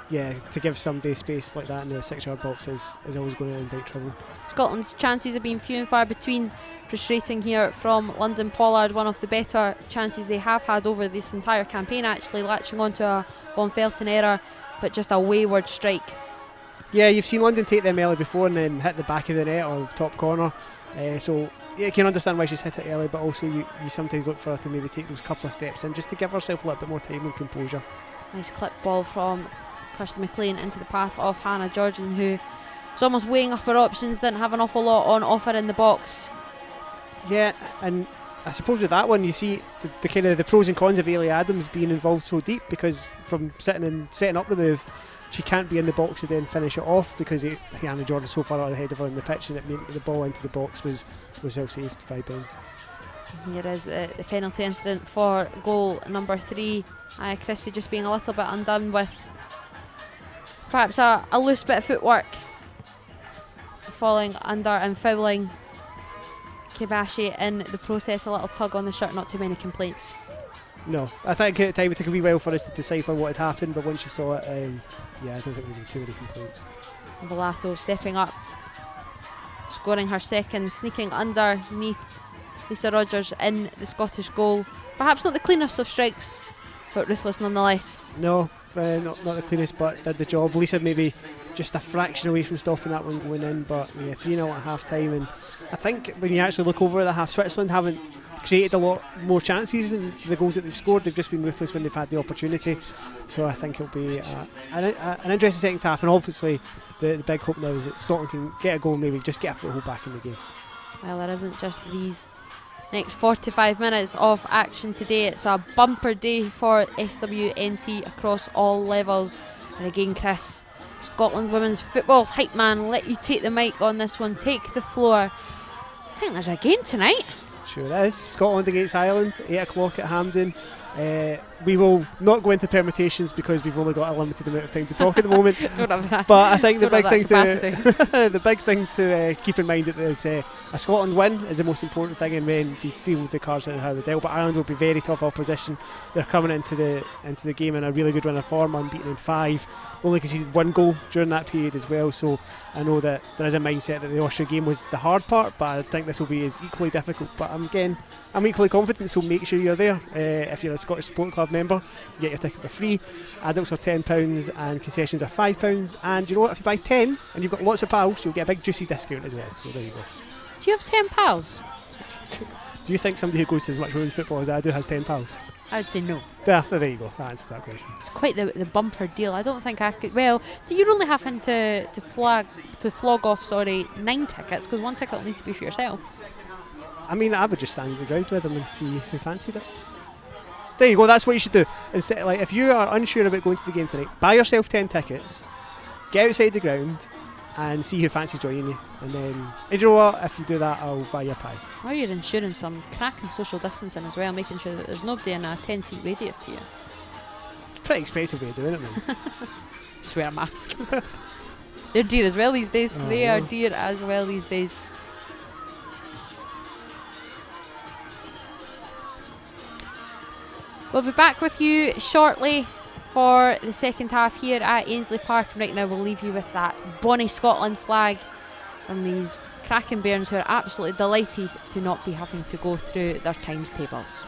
B: yeah, to give somebody space like that in the 6-yard box is always going to invite trouble.
A: Scotland's chances have been few and far between. Frustrating here from London Pollard, one of the better chances they have had over this entire campaign, actually latching onto a Von Felton error, but just a wayward strike.
B: Yeah, you've seen London take them early before and then hit the back of the net or the top corner, so yeah, you can understand why she's hit it early, but also you sometimes look for her to maybe take those couple of steps in just to give herself a little bit more time and composure. Nice
A: clip ball from Kirsty McLean into the path of Hannah Georgian, who was almost weighing up her options, didn't have an awful lot on offer in the box.
B: Yeah, and I suppose with that one you see the kind of the pros and cons of Ailey Adams being involved so deep, because from setting up the move, she can't be in the box to then finish it off because Hannah Jordan's so far ahead of her in the pitch, and it meant the ball into the box was well saved by Benz.
A: Here is the penalty incident for goal number 3. Christie just being a little bit undone with perhaps a loose bit of footwork, falling under and fouling Kibashi in the process. A little tug on the shirt, not too many complaints.
B: No, I think at the time it took a wee while for us to decipher what had happened, but once you saw it, yeah, I don't think there were too many complaints.
A: Volato stepping up, scoring her second, sneaking underneath Lisa Rogers in the Scottish goal. Perhaps not the cleanest of strikes, but ruthless nonetheless.
B: No, not the cleanest, but did the job. Lisa maybe just a fraction away from stopping that one going in, but yeah, 3-0 at half time, and I think when you actually look over the half, Switzerland haven't created a lot more chances in the goals that they've scored. They've just been ruthless when they've had the opportunity, so I think it'll be an interesting second half, and obviously the big hope now is that Scotland can get a goal and maybe just get a foothold back in the game.
A: Well, there isn't just these next 45 minutes of action today. It's a bumper day for SWNT across all levels, and again, Chris, Scotland Women's Football's hype man, let you take the mic on this one, take the floor. I think there's a game tonight.
B: Sure is. Scotland against Ireland, 8 o'clock at Hampden. We will not go into permutations because we've only got a limited amount of time to talk at the moment. But I think the big thing to keep in mind is a Scotland win is the most important thing, and then we deal with the cards and how they deal. But Ireland will be very tough opposition. They're coming into the game in a really good run of form, unbeaten in 5. Only conceded 1 goal during that period as well. So I know that there is a mindset that the Austria game was the hard part, but I think this will be as equally difficult. But I'm equally confident, so make sure you're there. If you're a Scottish Sport Club member, you get your ticket for free. Adults are £10 and concessions are £5. And you know what? If you buy 10 and you've got lots of pals, you'll get a big juicy discount as well. So there you go.
A: Do you have 10 pals?
B: Do you think somebody who goes to as much women's football as I do has 10 pals?
A: I would say no.
B: There you go. That answers that question.
A: It's quite the bumper deal. I don't think I could. Well, you're only having to flog off 9 tickets, because 1 ticket will need to be for yourself.
B: I mean, I would just stand at the ground with them and see who fancied it. There you go. That's what you should do. Instead, like, if you are unsure about going to the game tonight, buy yourself 10 tickets, get outside the ground, and see who fancies joining you. And then, you know what? If you do that, I'll buy you a pie.
A: Or you're ensuring some cracking social distancing as well, making sure that there's nobody in a 10-seat radius to you.
B: Pretty expensive way of doing it, man.
A: Just wear a mask. They're dear as well these days. They are dear as well these days. We'll be back with you shortly for the second half here at Ainslie Park. Right now we'll leave you with that bonny Scotland flag from these cracking bairns who are absolutely delighted to not be having to go through their times tables.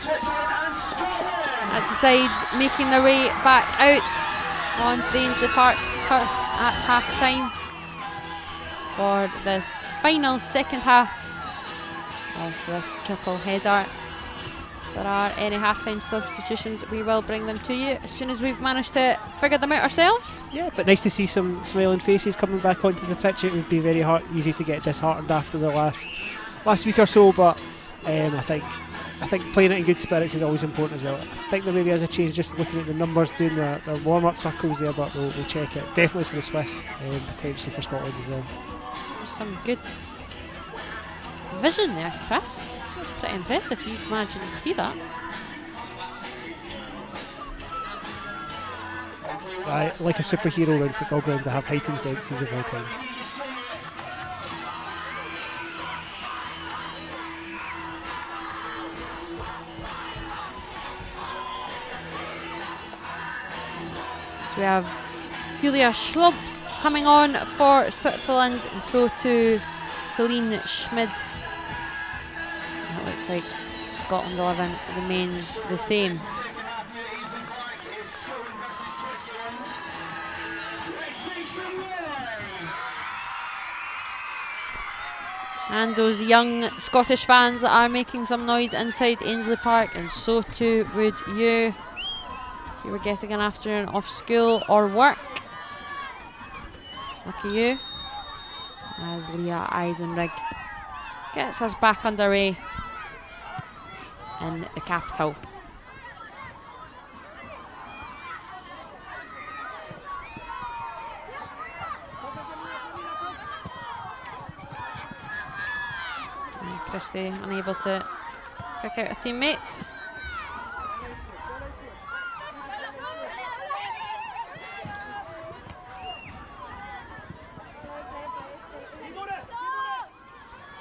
C: Switzerland and Scotland.
A: That's the sides making their way back out onto the Ainslie Park turf at half time for this final second half of this triple header. If there are any half-time substitutions, we will bring them to you as soon as we've managed to figure them out ourselves.
B: Yeah, but nice to see some smiling faces coming back onto the pitch. It would be very easy to get disheartened after the last week or so, but I think playing it in good spirits is always important as well. I think there maybe is a change just looking at the numbers, doing the warm-up circles there, but we'll check it. Definitely for the Swiss, potentially for Scotland as well.
A: There's some good vision there, Chris. That's pretty impressive. You've managed to see that.
B: Like a superhero around football grounds, I have heightened senses of all kinds.
A: So we have Julia Schlupp coming on for Switzerland, and so too Celine Schmid. It looks like Scotland 11 remains the same. And those young Scottish fans are making some noise inside Ainslie Park, and so too would you. If you were getting an afternoon off school or work. Lucky you. As Leah Eisenrig gets us back underway in the capital. And Christie unable to pick out a teammate.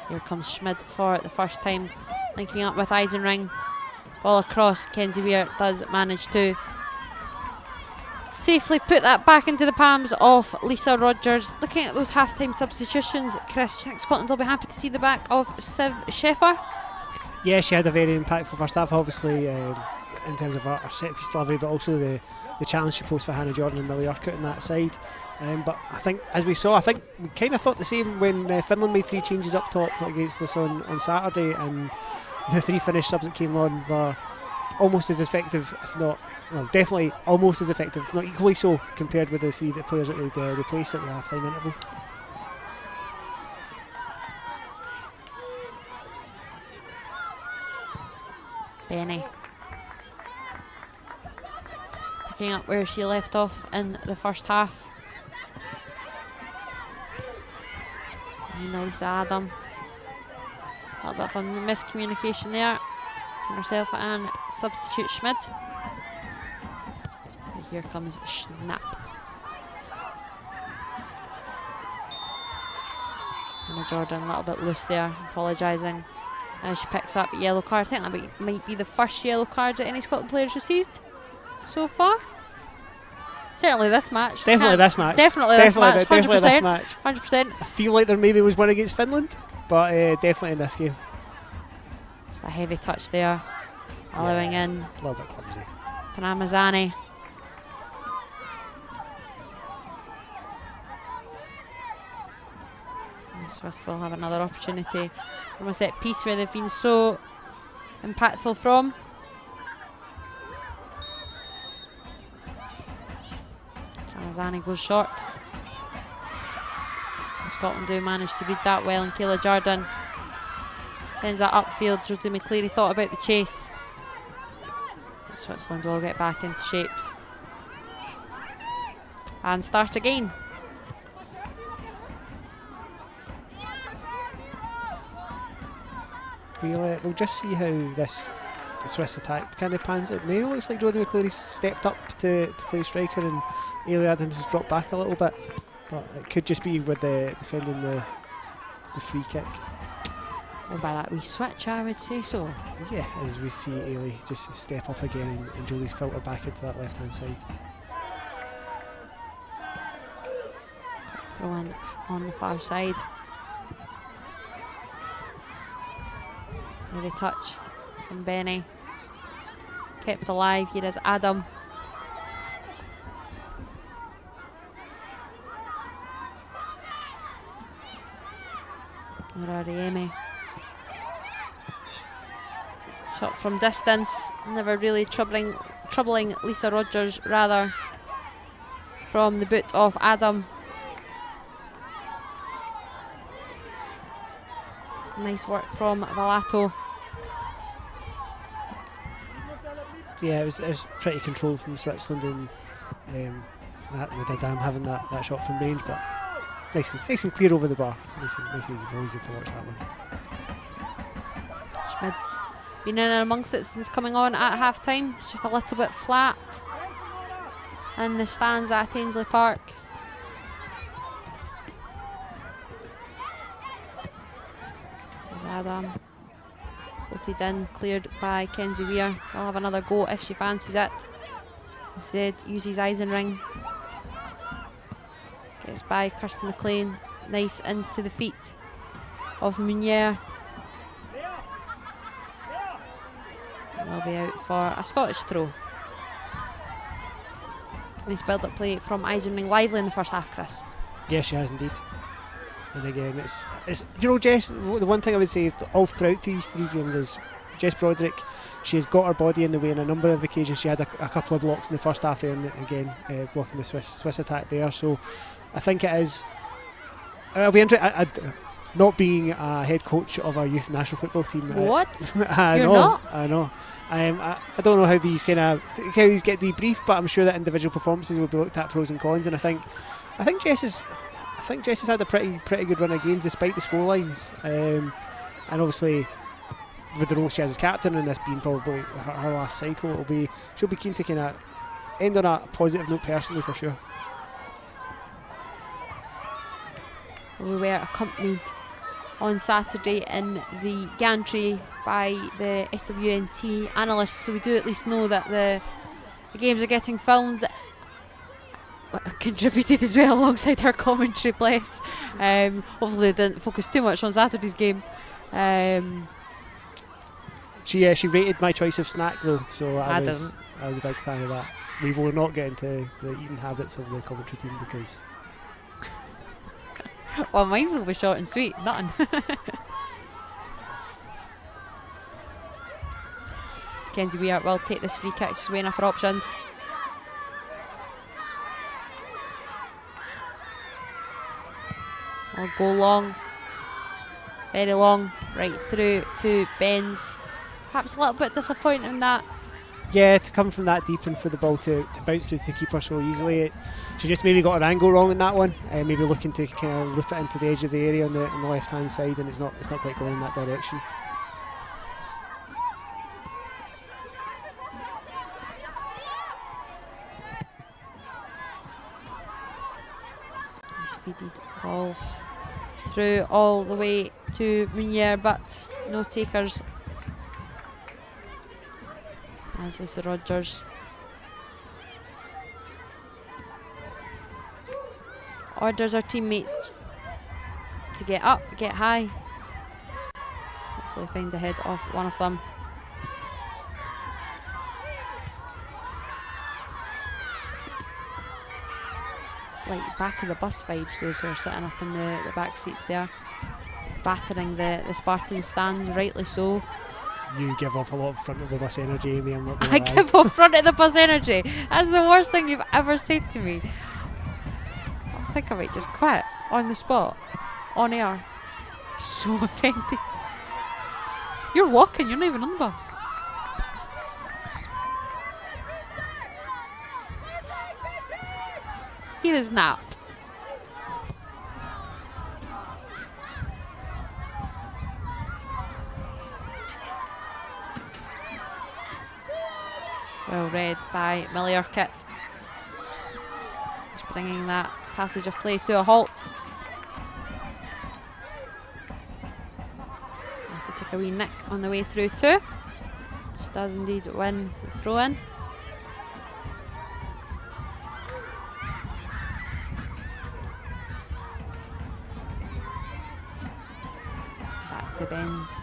A: Here comes Schmid for the first time, linking up with Eisenring. Ball across, Kenzie Weir does manage to safely put that back into the palms of Lisa Rogers. Looking at those half-time substitutions, Chris, Scotland will be happy to see the back of Siv Sheffer.
B: Yeah, she had a very impactful first half, obviously, in terms of her set-piece delivery, but also the challenge she posed for Hannah Jordan and Millie Urquhart on that side. But I think, as we saw, I think we kind of thought the same when Finland made 3 changes up top against us on Saturday, and the 3 Finnish subs that came on were almost as effective, if not, well, definitely almost as effective, if not equally so, compared with the 3 players that they'd replaced at the half-time interval.
A: Benny picking up where she left off in the first half. And Lisa Adam. A little bit of a miscommunication there between herself and substitute Schmid. And here comes Schnapp. Hannah Jordan a little bit loose there, apologising. As she picks up a yellow card. I think that might be the first yellow card that any Scotland players received so far. Certainly this match.
B: Definitely this match.
A: Definitely this match. 100%.
B: Definitely this match.
A: 100%.
B: I feel like there maybe was one against Finland, but definitely in this game.
A: Just a heavy touch there, allowing in
B: a little bit clumsy.
A: Tanamazani. The Swiss will have another opportunity from a set piece where they've been so impactful from. Tanamazani goes short. And Scotland do manage to read that well, and Kayla Jordan sends that upfield. Jodie McCleary thought about the chase. Switzerland will get back into shape and start again.
B: We'll just see how the Swiss attack kind of pans out. Maybe it looks like Jodie McCleary's stepped up to play striker, and Ailey Adams has dropped back a little bit. But it could just be with the defending the free kick.
A: Well, by that wee switch, I would say so.
B: Yeah, as we see Ailey just step up again, and Jodie's filtered back into that left-hand side.
A: Throw in on the far side. Heavy touch from Benny. kept alive. Here is Adam. Rariemi. Shot from distance, never really troubling Lisa Rogers, rather from the boot of Adam. Nice work from Valato.
B: Yeah, it was pretty controlled from Switzerland, and with Adam having that shot from range, but nice and clear over the bar. Nice and easy, easy to watch that one.
A: Schmid's been in and amongst it since coming on at half time. It's just a little bit flat in the stands at Ainslie Park. There's Adam. Floated in, cleared by Kenzie Weir. Will have another go if she fancies it. Instead, uses Eisenring. Gets by Kirsten McLean. Nice into the feet of Munier. Will be out for a Scottish throw. Nice build-up play from Eisenring. Lively in the first half, Chris.
B: Yeah, she has indeed. And again, it's you know, Jess, the one thing I would say all throughout these 3 games is Jess Broderick, she has got her body in the way on a number of occasions. She had a couple of blocks in the first half there, and again blocking the Swiss attack there. So I think it is. I'll be interested. Not being a head coach of a youth national football team.
A: What?
B: I
A: You're
B: know,
A: not?
B: I know. I don't know how these get debriefed, but I'm sure that individual performances will be looked at pros and cons. And I think Jess has had a pretty good run of games despite the scorelines. And obviously, with the role she has as captain and this being probably her last cycle, she'll be keen to kind of end on a positive note personally for sure.
A: We were accompanied on Saturday in the gantry by the SWNT analysts, so we do at least know that the games are getting filmed. Contributed as well alongside our commentary, bless. Hopefully they didn't focus too much on Saturday's game.
B: She rated my choice of snack though, so I was a big fan of that. We will not get into the eating habits of the commentary team because
A: well, mine's will be short and sweet, nothing. Kenzie Weir will take this free kick, she's weighing up her options. I'll go long, very long, right through to Benz. Perhaps a little bit disappointing in that.
B: Yeah, to come from that deep and for the ball to bounce through to the keeper so easily. She just maybe got her angle wrong in that one. Maybe looking to kind of loop it into the edge of the area on the left hand side, and it's not quite going in that direction.
A: Nice feeded ball through all the way to Munier, but no takers. As Lisa Rogers orders our teammates to get up, get high. Hopefully find the head of one of them. It's like back of the bus vibes, those who are sitting up in the back seats there. Battering the Spartan stand, rightly so.
B: You give off a lot of front of the bus energy, Amy, I'm not gonna
A: I
B: lie.
A: give off front of the bus energy. That's the worst thing you've ever said to me. I think I might just quit on the spot, on air. So offended. You're walking, you're not even on the bus. Here is Nap. Well read by Millie Urquhart. Just bringing that passage of play to a halt. As they took a wee nick on the way through too. She does indeed win the throw in. Back to Benz.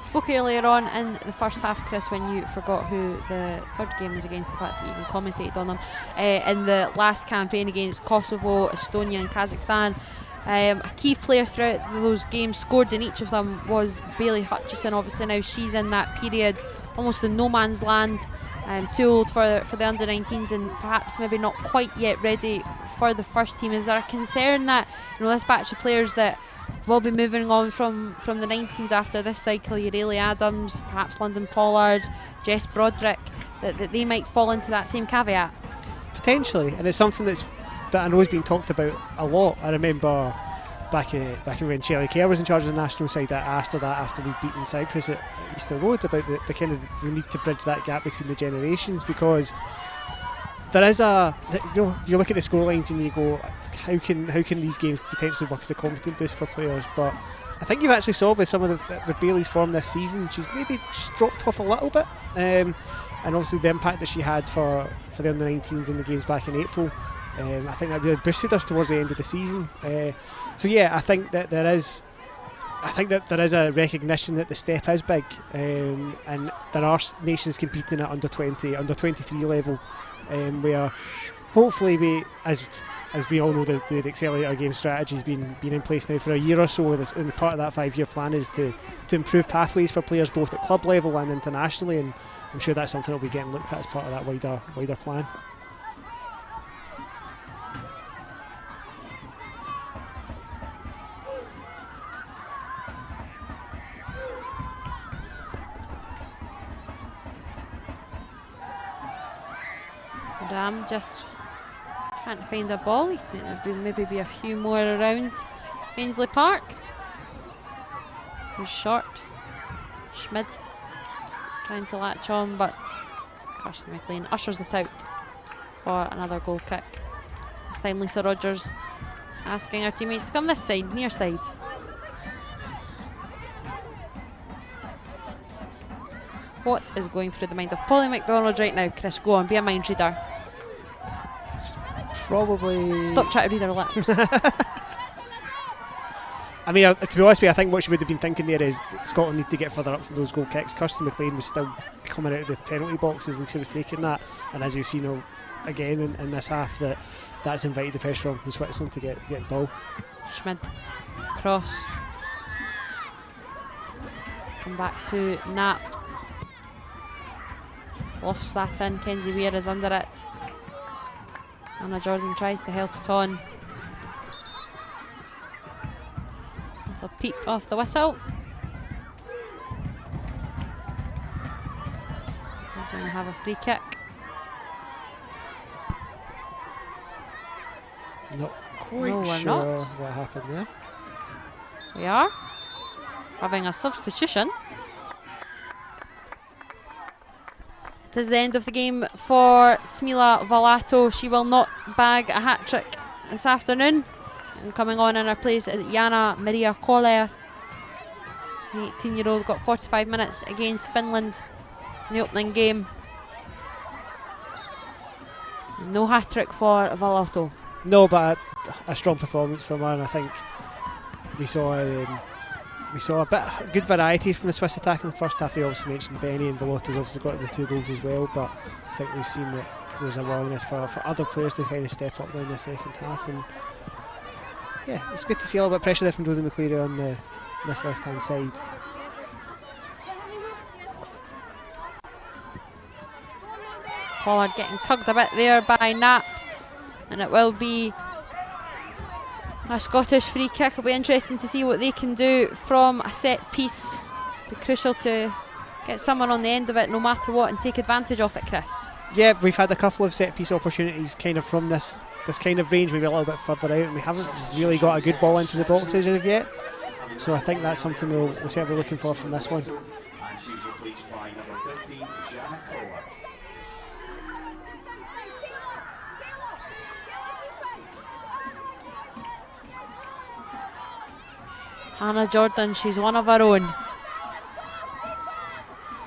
A: spoke earlier on in the first half, Chris, when you forgot who the third game was against, the fact that you even commentated on them, in the last campaign against Kosovo, Estonia and Kazakhstan. A key player throughout those games, scored in each of them, was Bailey Hutchison. Obviously now she's in that period, almost in no man's land, too old for the under-19s and perhaps maybe not quite yet ready for the first team. Is there a concern that this batch of players that will be moving on from the 19s after this cycle, Yareli Adams, perhaps London Pollard, Jess Broderick, that they might fall into that same caveat?
B: Potentially, and it's something that I know has been talked about a lot. I remember back when Shelley Kerr was in charge of the national side, I asked her that after we'd beaten Cyprus at Easter Road about the kind of the need to bridge that gap between the generations, because there is you look at the scorelines and you go, how can these games potentially work as a confidence boost for players? But I think you've actually saw with some of with Bailey's form this season, she's maybe just dropped off a little bit, and obviously the impact that she had for the under-19s in the games back in April, I think that really boosted her towards the end of the season. So yeah, I think that there is a recognition that the step is big, and there are nations competing at under 20, under 23 level, where hopefully we, as we all know, the accelerator game strategy has been in place now for a year or so, and part of that 5-year plan is to improve pathways for players both at club level and internationally, and I'm sure that's something that will be getting looked at as part of that wider plan.
A: Dam just can't find a ball. You think there'd maybe be a few more around Ainslie Park. Who's short. Schmid trying to latch on, but Kirsten McLean ushers it out for another goal kick. This time Lisa Rogers asking her teammates to come this side, near side. What is going through the mind of Polly McDonald right now? Chris, go on, be a mind reader.
B: Probably...
A: Stop trying to read her lips.
B: I mean, to be honest with you, I think what she would have been thinking there is Scotland need to get further up from those goal kicks. Kirsten McLean was still coming out of the penalty boxes and she was taking that, and as we've seen again in this half, that's invited the pressure on from Switzerland to get the ball.
A: Schmid, cross. Come back to Knapp. Lofts that in, Kenzie Weir is under it. Anna Jordan tries to help it on. It's a peep off the whistle. We're going to have a free kick.
B: Not quite sure what happened there.
A: We are having a substitution. It is the end of the game for Smila Valato. She will not bag a hat-trick this afternoon. And coming on in her place is Jana Maria Koller. The 18-year-old got 45 minutes against Finland in the opening game. No hat-trick for Valato.
B: No, but a strong performance from her, and I think we saw a good variety from the Swiss attack in the first half. We obviously mentioned Benny, and Valato's obviously got the 2 goals as well, but I think we've seen that there's a willingness for other players to kind of step up now in the second half, and yeah, it's good to see a little bit of pressure there from Rosie McCleary on this left-hand side.
A: Pollard getting tugged a bit there by Knapp, and it will be a Scottish free kick. It'll be interesting to see what they can do from a set piece. It'll be crucial to get someone on the end of it no matter what and take advantage of it, Chris.
B: Yeah, we've had a couple of set piece opportunities kind of from this kind of range, maybe a little bit further out, and we haven't really got a good ball into the boxes as of yet. So I think that's something we're certainly looking for from this one.
C: And she's replaced by number 15, Jana Koller.
A: Hannah Jordan, she's one of her own.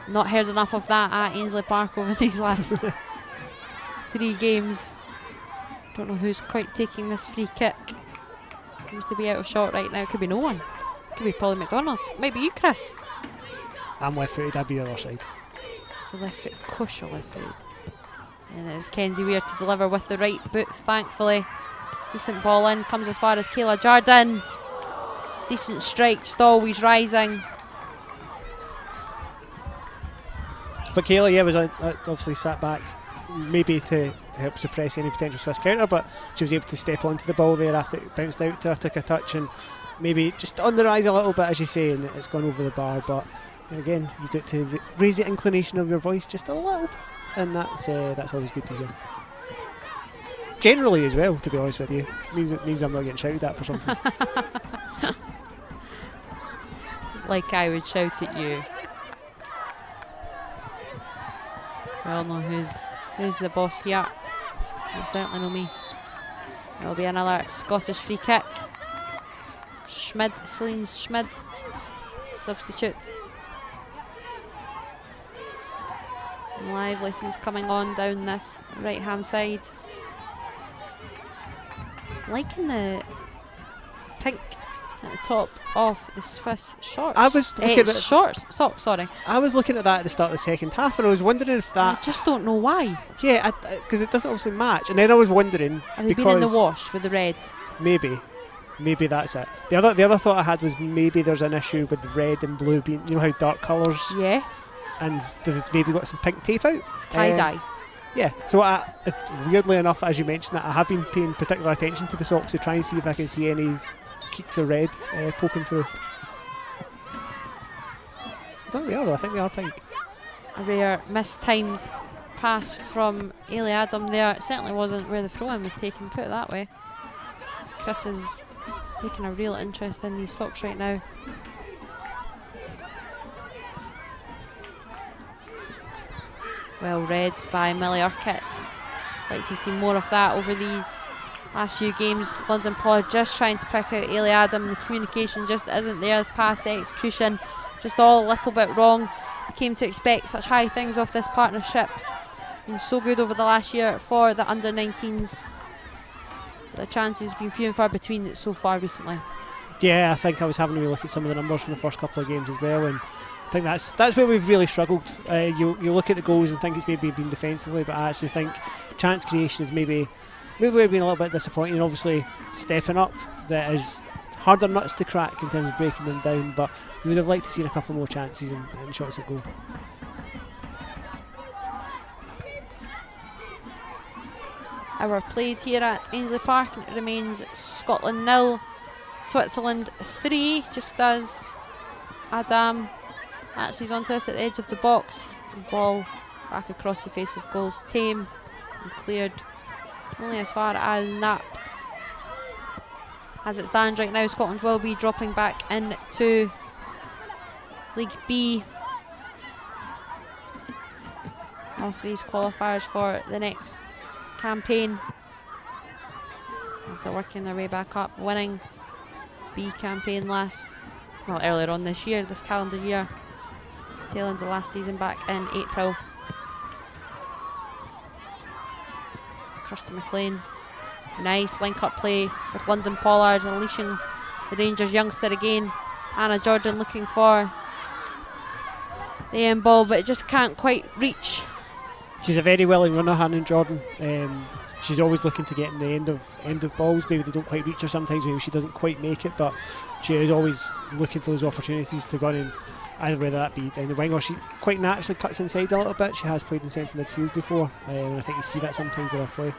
A: Not heard enough of that at Ainslie Park over these last 3 games. Don't know who's quite taking this free kick. Seems to be out of shot right now. Could be no one. Could be Polly McDonald. Might be you, Chris.
B: I'm left-footed, I'd be the other side.
A: Left-footed, of course you're left-footed. And it is Kenzie Weir to deliver with the right boot, thankfully. Decent ball in, comes as far as Kayla Jardine. Decent strike, just always rising.
B: But Kayla, yeah, was obviously sat back, maybe to help suppress any potential Swiss counter, but she was able to step onto the ball there after it bounced out to her, took a touch, and maybe just on the rise a little bit, as you say, and it's gone over the bar. But again, you get to raise the inclination of your voice just a little bit, and that's always good to hear. Generally as well, to be honest with you, it means I'm not getting shouted at for something.
A: Like I would shout at you. We all know who's the boss here. It's certainly not me. There'll be another Scottish free kick. Celine Schmid, substitute. And live lessons coming on down this right hand side. Liking the pink at the top of the Swiss shorts.
B: I was looking at
A: shorts, socks, sorry.
B: I was looking at that at the start of the second half, and I was wondering if that.
A: I just don't know why.
B: Yeah, because it doesn't obviously match, and then I was wondering.
A: Have they been in the wash with the red?
B: Maybe that's it. The other thought I had was maybe there's an issue with the red and blue being, you know how dark colours.
A: Yeah.
B: And they've maybe got some pink tape out.
A: Tie dye.
B: Yeah, so weirdly enough, as you mentioned, I have been paying particular attention to the socks to try and see if I can see any keeks of red poking through. I don't think they are though, I think they are pink.
A: A rare mistimed pass from Ailey Adam there. It certainly wasn't where the throw-in was taken, put it that way. Chris is taking a real interest in these socks right now. Well read by Millie Urquhart. Like to see more of that over these last few games. London Pod just trying to pick out Ailey Adam. The communication just isn't there. Past the execution, just all a little bit wrong. We came to expect such high things off this partnership. Been so good over the last year for the under-19s. The chances have been few and far between so far recently.
B: Yeah, I think I was having a look at some of the numbers from the first couple of games as well, and I think that's where we've really struggled. You look at the goals and think it's maybe been defensively, but I actually think chance creation is maybe we've been a little bit disappointing. And obviously stepping up, that is harder nuts to crack in terms of breaking them down, but we would have liked to see a couple more chances and shots at goal.
A: Hour played here at Ainslie Park, and it remains Scotland 0, Switzerland 3, just as Adam actually is onto this at the edge of the box. Ball back across the face of goals, tame and cleared only as far as Knapp. As it stands right now, Scotland will be dropping back into League B off these qualifiers for the next campaign, after working their way back up, winning B campaign earlier on this year, this calendar year, tail end of last season back in April. It's Kirsty McLean, nice link up play with London Pollard, unleashing the Rangers youngster again. Anna Jordan looking for the end ball, but it just can't quite reach.
B: She's a very willing runner, Hannah Jordan. She's always looking to get in the end of balls. Maybe they don't quite reach her sometimes, maybe she doesn't quite make it, but she is always looking for those opportunities to run in, either whether that be down the wing or she quite naturally cuts inside a little bit. She has played in centre midfield before, and I think you see that sometimes with her play.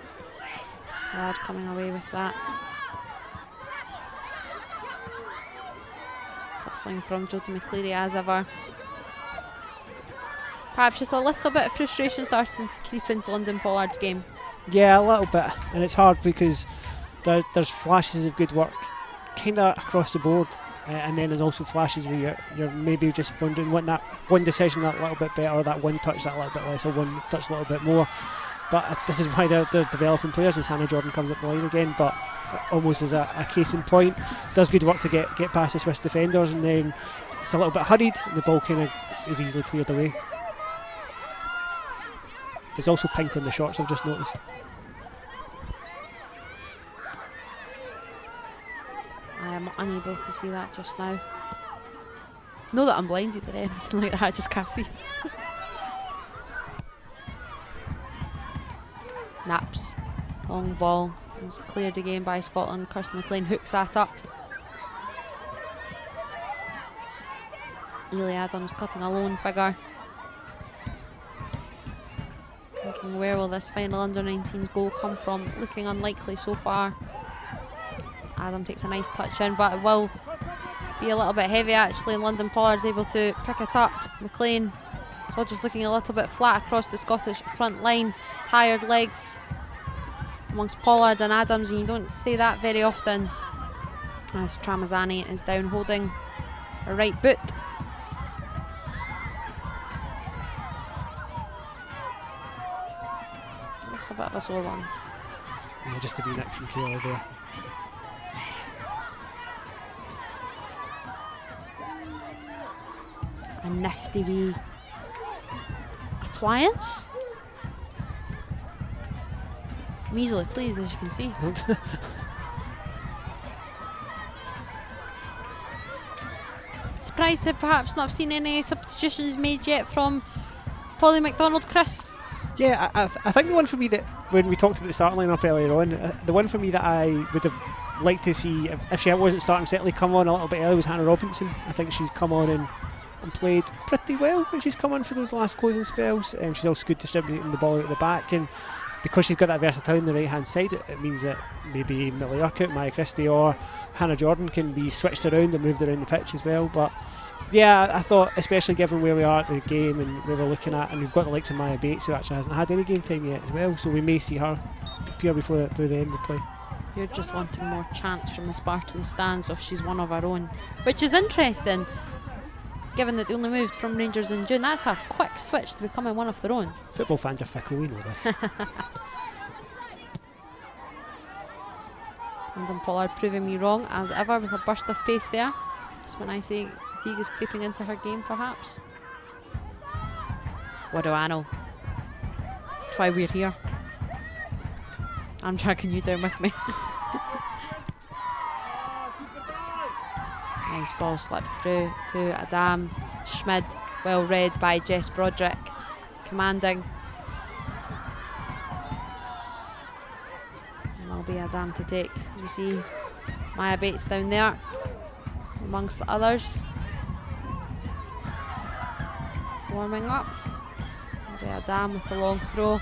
A: Ward coming away with that. Hustling from Jodie McCleary as ever. Perhaps just a little bit of frustration starting to creep into London Pollard's game.
B: Yeah, a little bit, and it's hard because there's flashes of good work kind of across the board, and then there's also flashes where you're maybe just wondering, wanting that one decision that little bit better, or that one touch that little bit less, or one touch a little bit more. But this is why they're developing players, as Hannah Jordan comes up the line again, but almost as a case in point, does good work to get past the Swiss defenders, and then it's a little bit hurried, and the ball kind of is easily cleared away. There's also pink on the shorts, I've just noticed.
A: I am unable to see that just now. Not that I'm blinded or anything like that, I just can't see. Naps. Long ball. It's cleared again by Scotland. Kirsten McLean hooks that up. Ely Adams cutting a lone figure. Thinking, where will this final under-19s goal come from? Looking unlikely so far. Adam takes a nice touch in, but it will be a little bit heavy actually. London Pollard's able to pick it up. McLean is all just looking a little bit flat across the Scottish front line. Tired legs amongst Pollard and Adams, and you don't see that very often. As Tramezzani is down holding her right boot. It's a bit of a sore one.
B: Yeah, just a wee nick from Kayla there.
A: A nifty wee appliance. I'm easily pleased, as you can see. Surprised that perhaps not have seen any substitutions made yet from Polly McDonald, Chris?
B: Yeah, I think the one for me that, when we talked about the starting lineup earlier on, the one for me that I would have liked to see, if she wasn't starting, certainly come on a little bit early, was Hannah Robinson. I think she's come on and played pretty well when she's come on for those last closing spells. She's also good distributing the ball out the back, and because she's got that versatility on the right hand side, it means that maybe Millie Urquhart, Maya Christie or Hannah Jordan can be switched around and moved around the pitch as well. But yeah, I thought, especially given where we are at the game and where we're looking at, and we've got the likes of Maya Bates, who actually hasn't had any game time yet as well, so we may see her appear before the end of the play.
A: You're just wanting more chance from the Spartan stands if she's one of our own, which is interesting given that they only moved from Rangers in June. That's a quick switch to becoming one of their own.
B: Football fans are fickle, we know this.
A: London Pollard proving me wrong as ever with a burst of pace there. Just when I say fatigue is creeping into her game, perhaps. What do I know? That's why we're here. I'm tracking you down with me. Nice ball slipped through to Adam Schmid. Well read by Jess Broderick. Commanding. And that'll be Adam to take. As we see Maya Bates down there amongst the others. Warming up. That'll be Adam with a long throw.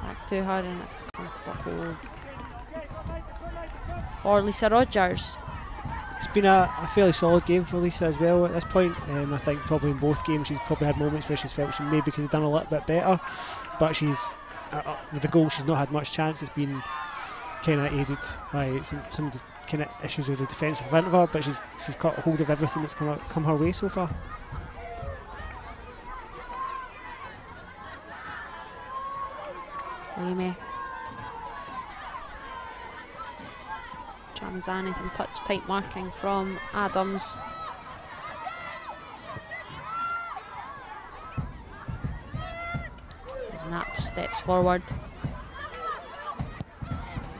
A: Back to her, and it's a comfortable hold for Lisa Rogers.
B: It's been a fairly solid game for Lisa as well at this point. I think probably in both games she's probably had moments where she's felt she maybe could have done a little bit better, but she's with the goal she's not had much chance. It's been kind of aided by some of the kind of issues with the defence in front of her, but she's got a hold of everything that's come her way so far.
A: Amy. Tramezzani, some touch tight marking from Adams. As Knapp steps forward.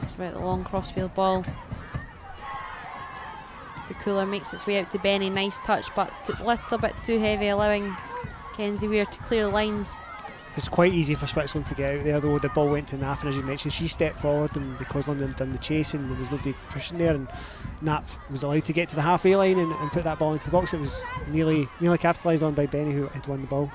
A: It's about the long crossfield ball. The Cooler makes its way out to Benny. Nice touch, but a little bit too heavy, allowing Kenzie Weir to clear lines.
B: It's quite easy for Switzerland to get out there, though. The ball went to Knapp, and as you mentioned, she stepped forward, and because London done the chase and there was nobody pushing there, and Knapp was allowed to get to the halfway line and put that ball into the box. It was nearly capitalised on by Benny, who had won the ball.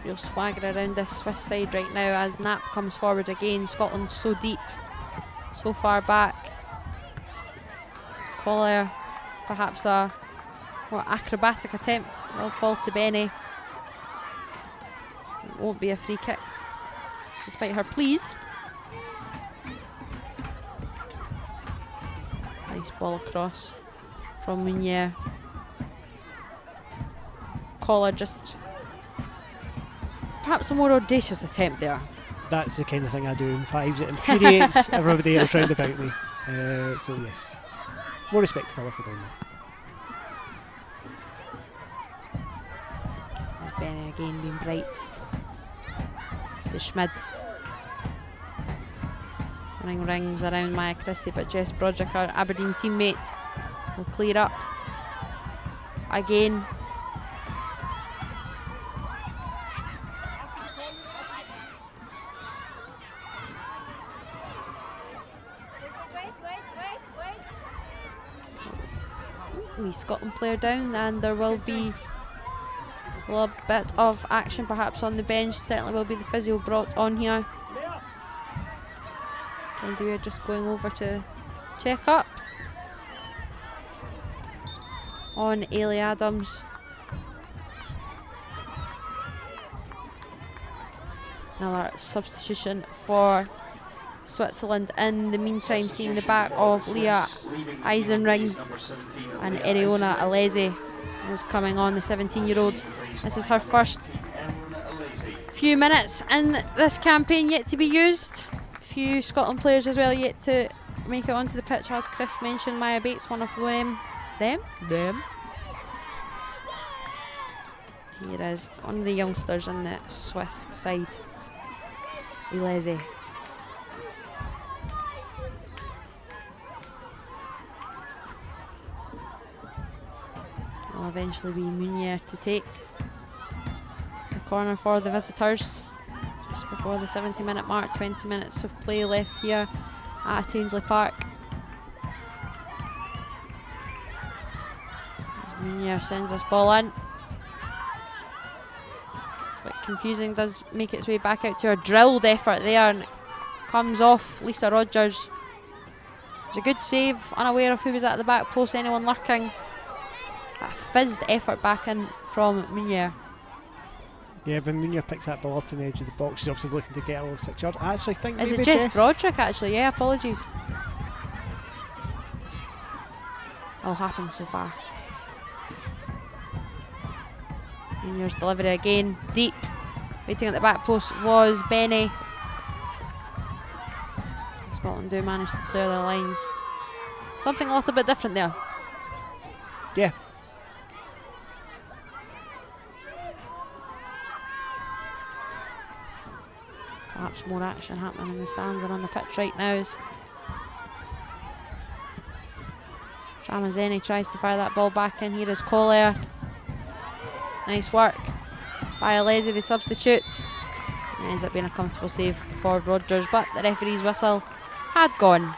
A: Real swagger around this Swiss side right now as Knapp comes forward again. Scotland so deep, so far back. Collier, perhaps a more acrobatic attempt, will fall to Benny. It won't be a free kick, despite her pleas. Nice ball across from Munier. Collier just perhaps a more audacious attempt there.
B: That's the kind of thing I do in fives. It infuriates everybody else round about me. So yes, more respect to Collier for doing that.
A: There's Benny again being bright. To Schmid. Running rings around Maya Christie, but Jess Broderick, our Aberdeen teammate, will clear up again. Wee Scotland player down, and there will be a little bit of action perhaps on the bench. Certainly will be the physio brought on here. Kenzie Weir just going over to check up on Ailey Adams. Another substitution for Switzerland in the meantime, seeing the back of Leah Eisenring, and Eriona Alesi is coming on, the 17-year-old. This is her first few minutes in this campaign yet to be used. Few Scotland players as well yet to make it onto the pitch, as Chris mentioned. Maya Bates, one of them. Here is one of the youngsters on the Swiss side, Alesi. Will eventually be Munier to take the corner for the visitors just before the 70-minute mark. 20 minutes of play left here at Ainslie Park. As Munier sends this ball in. Bit confusing, does make its way back out to a drilled effort there, and it comes off Lisa Rogers. It's a good save, unaware of who was at the back post, anyone lurking. A fizzed effort back in from Munier.
B: Yeah, but Munier picks that ball up on the edge of the box. She's obviously looking to get a little 6 yard. I actually think
A: is
B: maybe
A: it Jess Broderick actually? Yeah, apologies. All happened so fast. Munier's delivery again, deep. Waiting at the back post was Benny. Scotland do manage to clear their lines. Something a little bit different there.
B: Yeah.
A: Perhaps more action happening in the stands and on the pitch right now as Dramazeni tries to fire that ball back in. Here is Collier. Nice work by Alesi, the substitute. It ends up being a comfortable save for Rogers, but the referee's whistle had gone.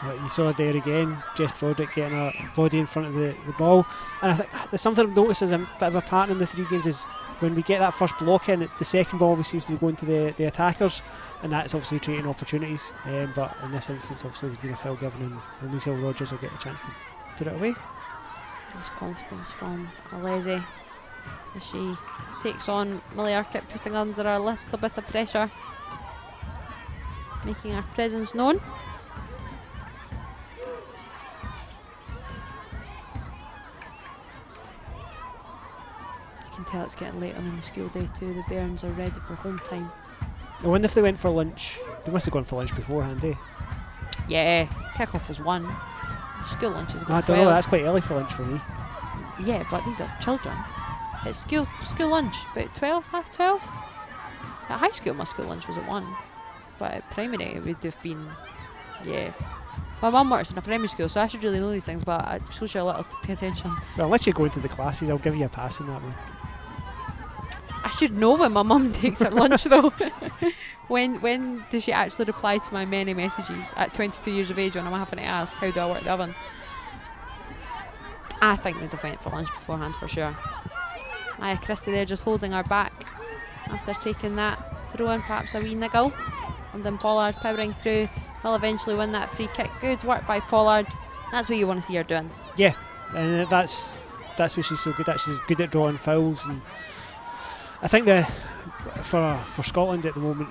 B: So you saw there again, Jess Broderick getting her body in front of the ball. And I think there's something I've noticed as a bit of a pattern in the 3 games is when we get that first block in, it's the second ball always seems to be going to the attackers, and that's obviously creating opportunities. But in this instance, obviously there's been a foul given, and Lisa Rogers will get a chance to put it away.
A: There's confidence from Alesi as she takes on Millie Urquhart, putting under a little bit of pressure, making her presence known. You can tell it's getting later in the school day too. The Bairns are ready for home time.
B: I wonder if they went for lunch. They must have gone for lunch beforehand, eh?
A: Yeah, kick-off was 1. School lunch is
B: I
A: about
B: don't
A: 12.
B: know, that's quite early for lunch for me.
A: Yeah, but these are children. It's school lunch, about 12, half 12. At high school, my school lunch was at 1. But at primary, it would have been, yeah. My mum works in a primary school, so I should really know these things, but it shows you a little to pay attention.
B: Well, unless you go into the classes, I'll give you a pass in that one.
A: I should know when my mum takes her lunch though. When does she actually reply to my many messages at 22 years of age when I'm having to ask how do I work the oven? I think they'd have went for lunch beforehand for sure. Maya Christie there just holding her back after taking that throw in, perhaps a wee niggle. And then Pollard powering through. Will eventually win that free kick. Good work by Pollard. That's what you want to see her doing.
B: Yeah, and that's where she's so good at. She's good at drawing fouls, and I think for Scotland at the moment,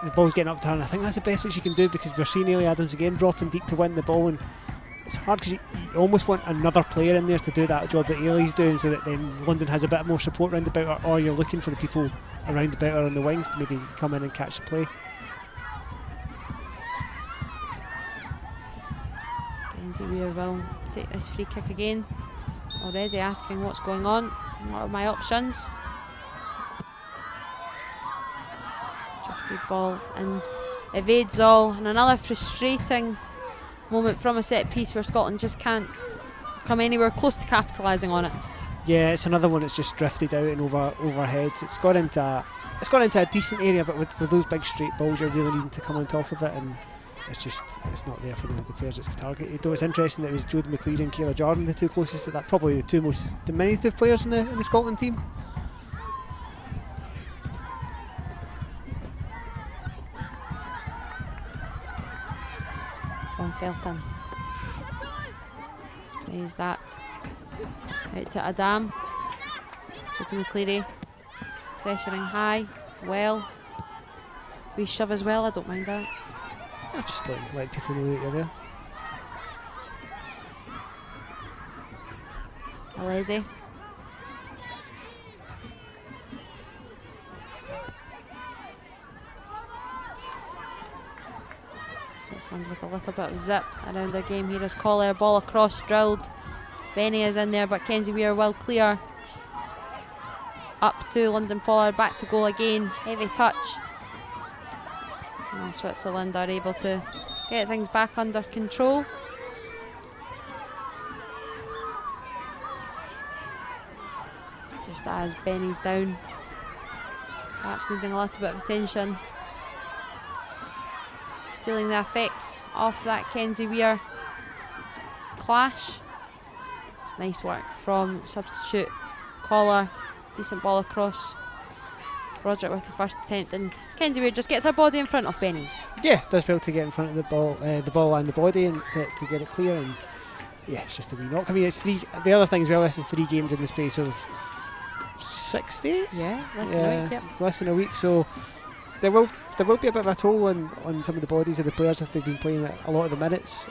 B: the ball's getting up to her, and I think that's the best that she can do, because we're seeing Ailey Adams again dropping deep to win the ball, and it's hard because you almost want another player in there to do that job that Ailey's doing, so that then London has a bit more support round about her, or you're looking for the people around about her on the wings to maybe come in and catch the play. Ainslie Weir will take this free kick again. Already asking what's going on, what are my options. Drifted ball in
A: evades all, and another frustrating moment from a set piece where Scotland just can't come anywhere close to capitalising on it.
B: Yeah, it's another one that's just drifted out and overheads. It's got into a decent area, but with those big straight balls, you're really needing to come on top of it, and it's not there for the players it's targeted. Though it's interesting that it was Jodie McLeod and Kayla Jordan, the two closest to that, probably the two most diminutive players in the Scotland team.
A: Von Felton sprays that out to Adam. Jodie McCleary pressuring high. Well, we shove as well, I don't mind that.
B: Yeah, just let people know that you're there.
A: Alesi. Switzerland with a little bit of zip around their game here as Collier, ball across, drilled. Benny is in there, but Kenzie Weir will clear. Up to London Pollard, back to goal again, heavy touch. And Switzerland are able to get things back under control. Just as Benny's down, perhaps needing a little bit of attention. Feeling the effects of that Kenzie Weir clash. It's nice work from substitute Collar. Decent ball across. Broderick with the first attempt, and Kenzie Weir just gets her body in front of Benny's.
B: Yeah, does well to get in front of the ball and the body, and to get it clear. And yeah, it's just a wee knock. I mean, it's three. The other thing as well, this is 3 games in the space of 6 days.
A: Yeah, less than a week. Yep.
B: Less than a week. So there will be a bit of a toll on some of the bodies of the players if they've been playing a lot of the minutes.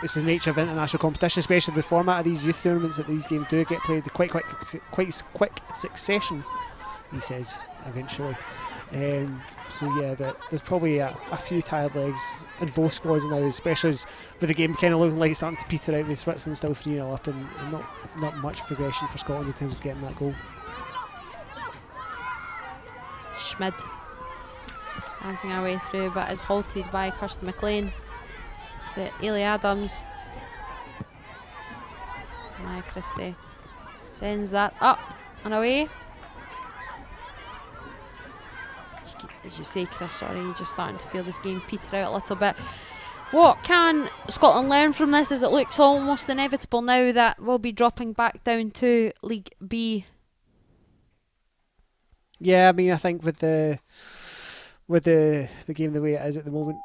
B: It's the nature of international competition, especially the format of these youth tournaments, that these games do get played quite quick succession, he says, eventually. So yeah, there's probably a few tired legs in both squads now, especially with the game kind of looking like it's starting to peter out, with Switzerland still 3-0 up, and not much progression for Scotland in terms of getting that goal.
A: Schmid dancing our way through, but is halted by Kirsten McLean. To Ailey Adams. Maya Christie sends that up and away. As you say, Chris, sorry, you're just starting to feel this game peter out a little bit. What can Scotland learn from this, as it looks almost inevitable now that we'll be dropping back down to League B?
B: Yeah, I mean, I think with the game the way it is at the moment,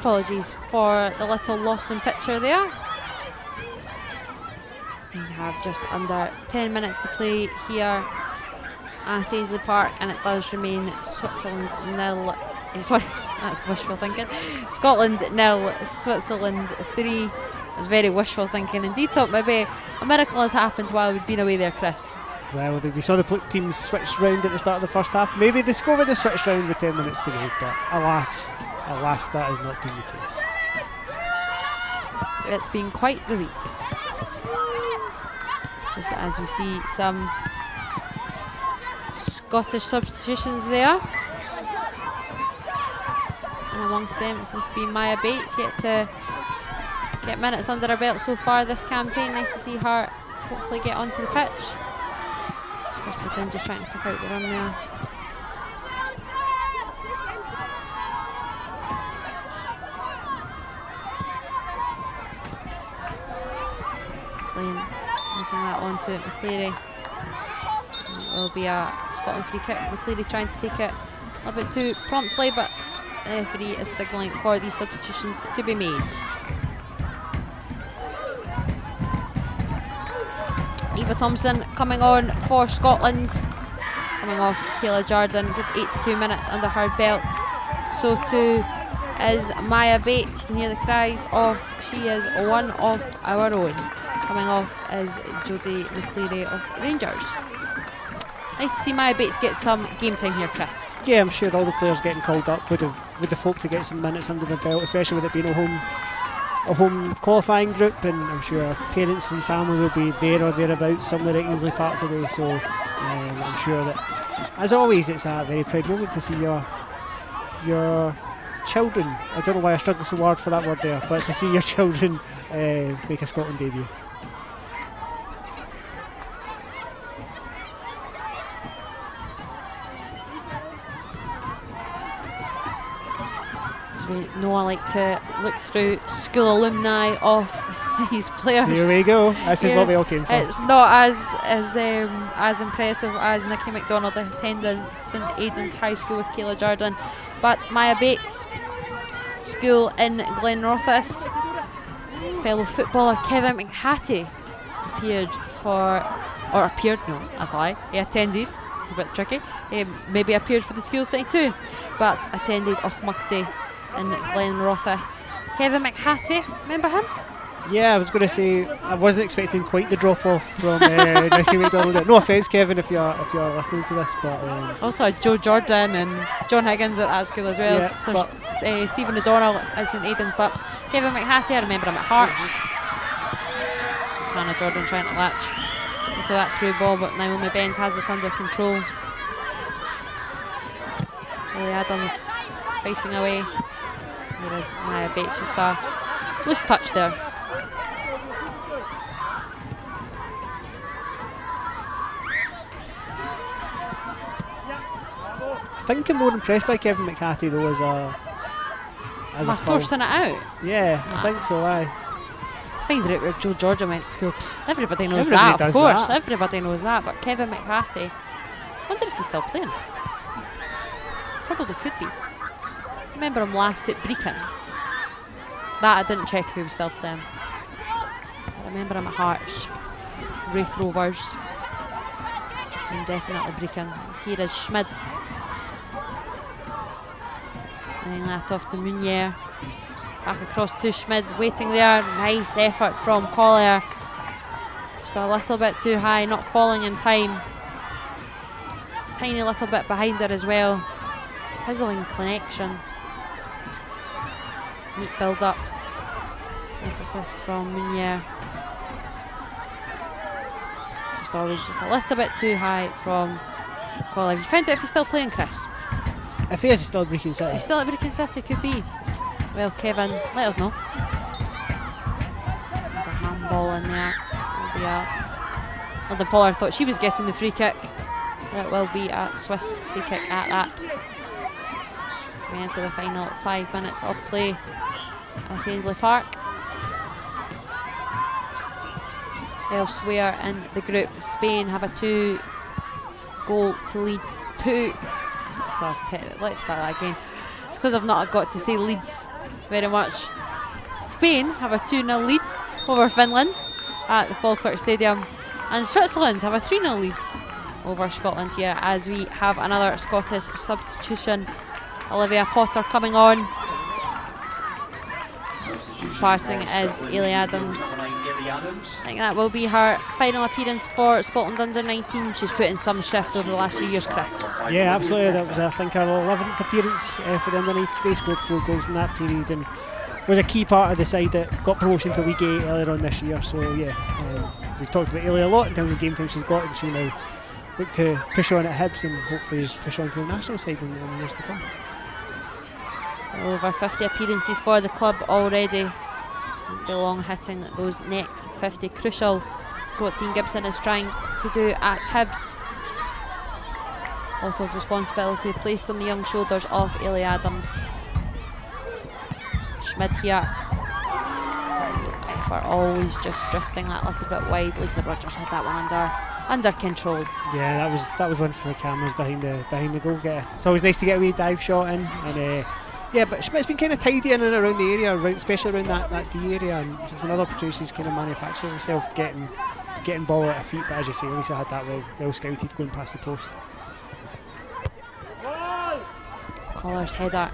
A: Apologies for the little loss in picture there. We have just under 10 minutes to play here at Ainslie Park, and it does remain Switzerland 0. Sorry, that's wishful thinking. Scotland 0, Switzerland 3. It was very wishful thinking. Indeed, thought maybe a miracle has happened while we've been away there, Chris.
B: Well, we saw the teams switch round at the start of the first half. Maybe the score would have switched round with 10 minutes to go, but alas, that has not been the case.
A: It's been quite the week. Just as we see some Scottish substitutions there. And amongst them, it seems to be Maya Bates, yet to get minutes under her belt so far this campaign. Nice to see her hopefully get onto the pitch. It's Chris McGinn just trying to pick out the run there. Playing that on to McCleary. And it will be a Scotland free kick. McCleary trying to take it a bit too promptly, but the referee is signalling for these substitutions to be made. Eva Thompson coming on for Scotland. Coming off Kayla Jordan, good 82 minutes under her belt. So too is Maya Bates. You can hear the cries of she is one of our own. Coming off is Jodie McCleary of Rangers. Nice to see Maya Bates get some game time here, Chris.
B: Yeah, I'm sure all the players getting called up would have hoped to get some minutes under the belt, especially with it being a home qualifying group, and I'm sure parents and family will be there or thereabouts somewhere at Ainslie Park today. So I'm sure that, as always, it's a very proud moment to see your children. I don't know why I struggle so hard for that word there, but to see your children make a Scotland debut.
A: We know I like to look through school alumni of these players.
B: Here we go. This is what we all came for.
A: It's not as impressive as Nikki McDonald attending St Aidan's High School with Kayla Jordan, but Maya Bates, school in Glenrothes. Fellow footballer Kevin McHattie he attended. It's a bit tricky. He maybe appeared for the school side too, but attended Auchmuchty in Glenrothes. Kevin McHattie, remember him?
B: Yeah, I was going to say I wasn't expecting quite the drop off from Nikki McDonald. No offence, Kevin, if you're listening to this, but
A: also Joe Jordan and John Higgins at that school as well.
B: Yeah,
A: So Stephen O'Donnell at St Aidan's, but Kevin McHattie, I remember him at Hearts. This is Hannah Jordan trying to latch into that through ball, but Naomi Benz has it under control. Lily Adams fighting away. There is Maya Bates, just a loose touch there.
B: I think I'm more impressed by Kevin McHattie though as a
A: sourcing it out.
B: Yeah, I think so. I
A: find out where Joe Jordan went to school. Everybody knows
B: Everybody
A: that, of
B: does
A: course.
B: that.
A: Everybody knows that. But Kevin McHattie, I wonder if he's still playing. Probably could be. Remember him last at Brecon. That I didn't check if he was still playing. I remember him at Hearts, Wraith Rovers, and definitely Brecon. Here is Schmid. Laying that off to Munier. Back across to Schmid, waiting there. Nice effort from Collier. Just a little bit too high, not falling in time. Tiny little bit behind her as well. Fizzling connection. Neat build up. Nice assist from Munier. Just always just a little bit too high from Collier. You found out if he's still playing, Chris?
B: If he is, he's still at Brecon City.
A: He's still at Brecon City, could be. Well, Kevin, let us know. There's a handball in there. Will be Linda Pollard thought she was getting the free kick. It will be a Swiss free kick at that. As we enter the final 5 minutes of play at Ainslie Park. Elsewhere in the group, Spain have a 2-goal to lead to. Let's start that again. It's because I've not got to say Leeds very much. Spain have a 2-0 lead over Finland at the Falkirk Stadium, and Switzerland have a 3-0 lead over Scotland here, as we have another Scottish substitution. Olivia Potter coming on. Departing is Ailey Adams. I think that will be her final appearance for Scotland under-19. She's put in some shift over the last few years, Chris.
B: Yeah, absolutely. That was, I think, her 11th appearance for the under-19s. They scored 4 goals in that period and was a key part of the side that got promotion to League A earlier on this year. So yeah, we've talked about Ailey a lot in terms of game time she's got, and she'll now look to push on at Hibs and hopefully push on to the national side in the years to come.
A: Over 50 appearances for the club already. Belong hitting those next 50. Crucial to what Dean Gibson is trying to do at Hibs. A lot of responsibility placed on the young shoulders of Ailey Adams. Schmid here. For always just drifting that little bit wide. Lisa Rogers had that one under control.
B: Yeah, that was one for the cameras behind the goal getter. It's always nice to get a wee dive shot in, and yeah, but Schmidt's been kind of tidy in and around the area, especially around that D area, and it's another opportunity she's kind of manufactured herself, getting ball at her feet. But as you say, Lisa had that well scouted going past the post.
A: Collar's header.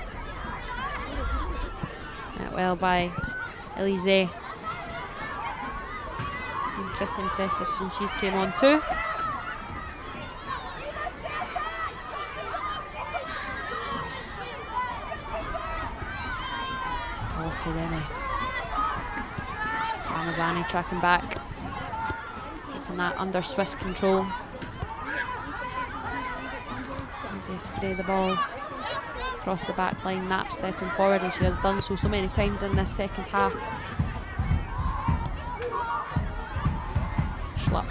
A: Met well by Elise. Been pretty impressive since she's came on too. Ramazani tracking back, keeping that under Swiss control as they spray the ball across the back line. Knapp stepping forward, as she has done so many times in this second half. Schlupp.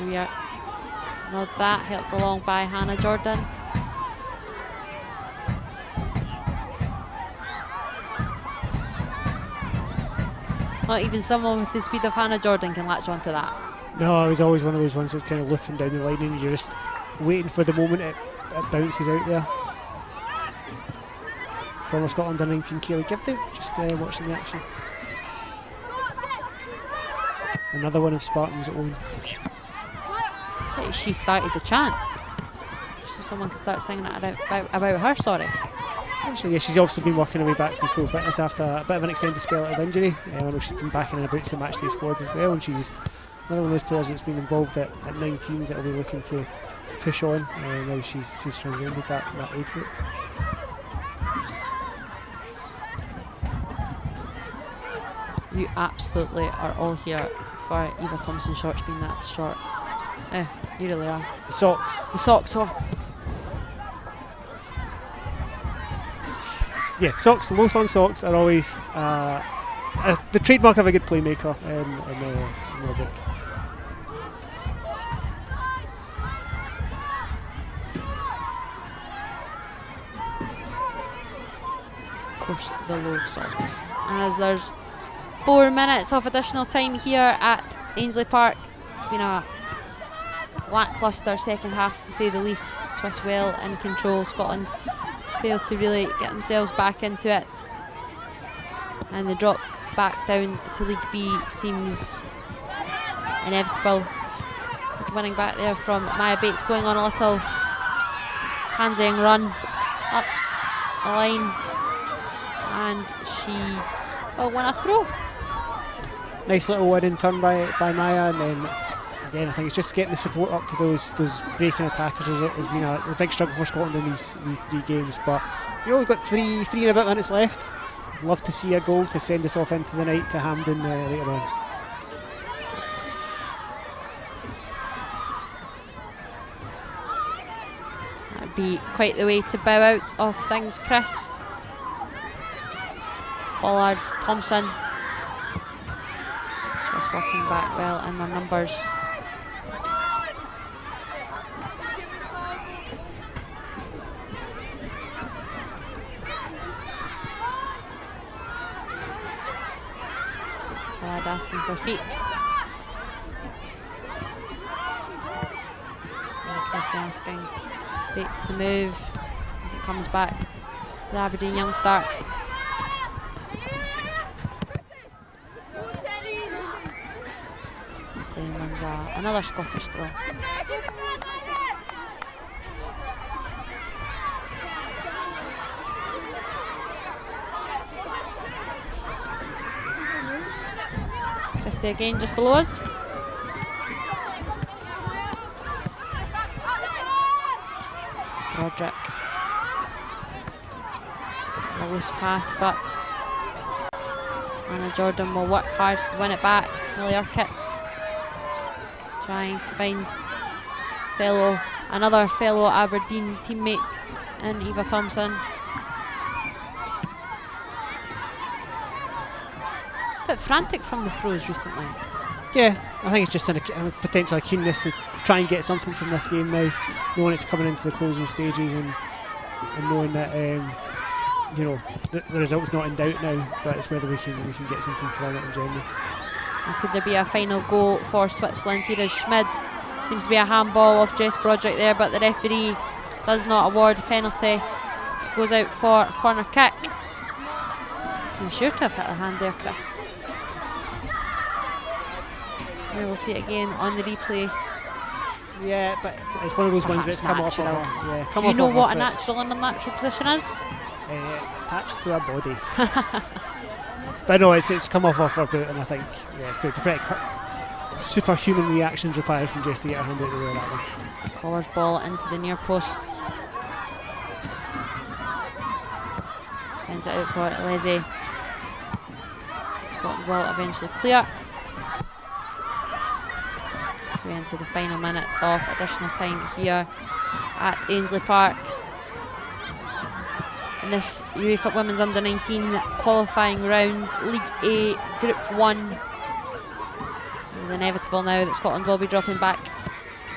A: We are not that helped along by Hannah Jordan. Not even someone with the speed of Hannah Jordan can latch onto that.
B: No, it was always one of those ones that's kind of looking down the line and you're just waiting for the moment it bounces out there. Former Scotland under-19 Kaylee Gibney, just watching the action. Another one of Spartan's own.
A: She started the chant, so someone can start singing it about her. Sorry.
B: Actually, yeah, she's obviously been working her way back from full fitness after a bit of an extended spell of injury. I know she's been back in and about some matchday squads as well, and she's another one of those players that's been involved at 19s that will be looking to push on. Now she's transcended that age group.
A: You absolutely are all here for Eva Thompson shorts being that short. You really are.
B: The socks.
A: The socks of.
B: Yeah, socks. Low slung socks are always the trademark of a good playmaker in Nordic.
A: Of course, the low socks. As there's 4 minutes of additional time here at Ainslie Park. It's been a lacklustre second half, to say the least. Swiss well in control. Scotland failed to really get themselves back into it, and the drop back down to League B seems inevitable. Winning back there from Maya Bates, going on a little handsing run up the line, and she will win a throw.
B: Nice little win turn by Maya, and then again I think it's just getting the support up to those breaking attackers has been a big struggle for Scotland in these 3 games. But we've got three and a bit minutes left. I'd love to see a goal to send us off into the night to Hampden later on.
A: That'd be quite the way to bow out of things, Chris. Pollard, Thompson. Swiss working back well in their numbers. asking for feet. Christie asking Bates to move as it comes back. The Aberdeen youngster. McLean wins another Scottish throw. Christie again just below us. Broderick. A loose pass, but Anna Jordan will work hard to win it back. Millie Urquhart trying to find another fellow Aberdeen teammate in Eva Thompson. A bit frantic from the throws recently.
B: Yeah, I think it's just a potential keenness to try and get something from this game now, knowing it's coming into the closing stages and knowing that you know the result's not in doubt now, but it's whether we can get something from it in general.
A: And could there be a final goal for Switzerland? Here is Schmid. Seems to be a handball off Jess Broderick there, but the referee does not award a penalty. It goes out for a corner kick. Seems sure to have hit her hand there, Chris. Here we'll see it again on the replay.
B: Yeah, but it's one of those ones that's come off of her.
A: Do you know what a natural and unnatural position is?
B: Attached to her body. But no, it's come off her boot, and I think it's pretty superhuman reactions required from Jess to get her hand out of the way of that one.
A: Collars ball into the near post. Sends it out for Leslie. Scotland will eventually clear. So we enter the final minute of additional time here at Ainslie Park. In this UEFA Women's Under-19 qualifying round, League A, Group 1. Seems inevitable now that Scotland will be dropping back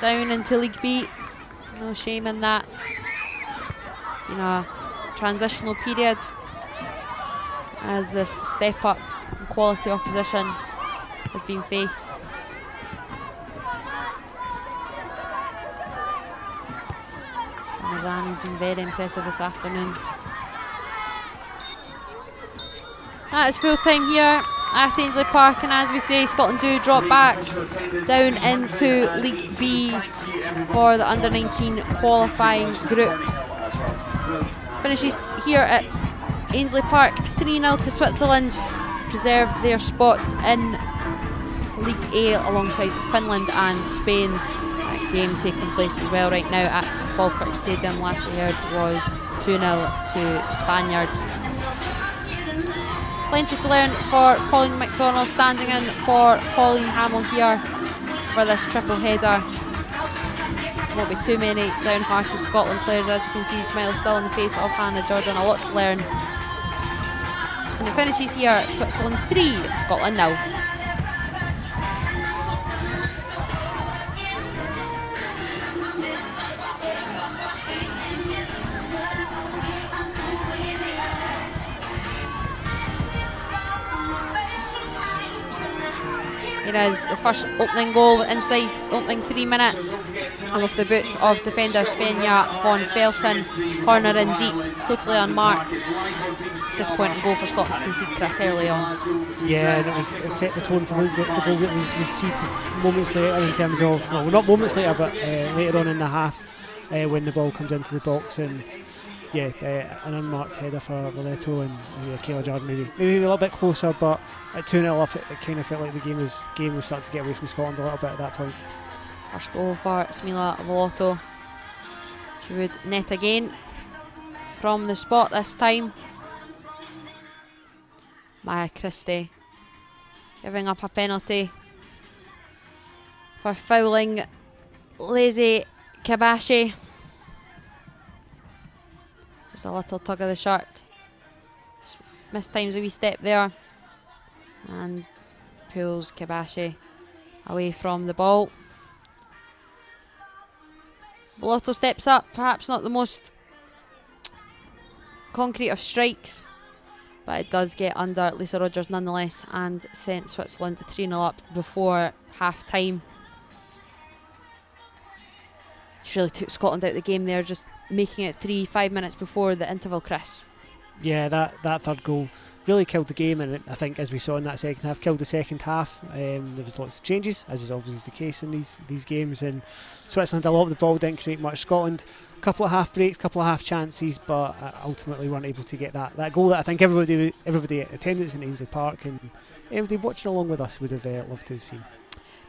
A: down into League B. No shame in that. Been a transitional period as this step up in quality opposition has been faced. Mazani's been very impressive this afternoon. That is full time here at Ainslie Park, and as we say, Scotland do drop back down into League B for the Under-19 qualifying group. Finishes here at Ainslie Park 3-0 to Switzerland, preserve their spots in League A alongside Finland and Spain. That game taking place as well right now at Falkirk Stadium. Last we heard was 2-0 to Spaniards. Plenty to learn for Pauline McDonald, standing in for Pauline Hamill here for this triple header. Won't be too many downhearted Scotland players, as we can see smiles still on the face of Hannah Jordan. A lot to learn. And it finishes here, Switzerland 3, Scotland 0. Here is the first opening goal inside opening 3 minutes. And off the boot of defender Svenja von Felten. Corner in deep, totally unmarked. Disappointing goal for Scotland to concede, Chris, early on.
B: Yeah, and it set the tone for the goal that we conceded moments later, in terms of, well, not moments later, but later on in the half, when the ball comes into the box. And yeah, an unmarked header for Valeto, and Kayla Jordan maybe a little bit closer, but at 2-0 up, it kind of felt like the game was starting to get away from Scotland a little bit at that point.
A: First goal for Smila Valeto. She would net again from the spot this time. Maya Christie giving up a penalty for fouling Lazy Kabashi. Just a little tug of the shirt. Just mistimes a wee step there. And pulls Kabashi away from the ball. Valeto steps up, perhaps not the most concrete of strikes, but it does get under Lisa Rogers nonetheless and sent Switzerland 3-0 up before half time. She really took Scotland out of the game there, just making it 5 minutes before the interval, Chris.
B: Yeah, that third goal really killed the game, and I think, as we saw in that second half, killed the second half. There was lots of changes, as is obviously the case in these games, and Switzerland, a lot of the ball didn't create much. Scotland, a couple of half breaks, couple of half chances, but ultimately weren't able to get that goal that I think everybody at attendance in Ainslie Park and everybody watching along with us would have loved to have seen.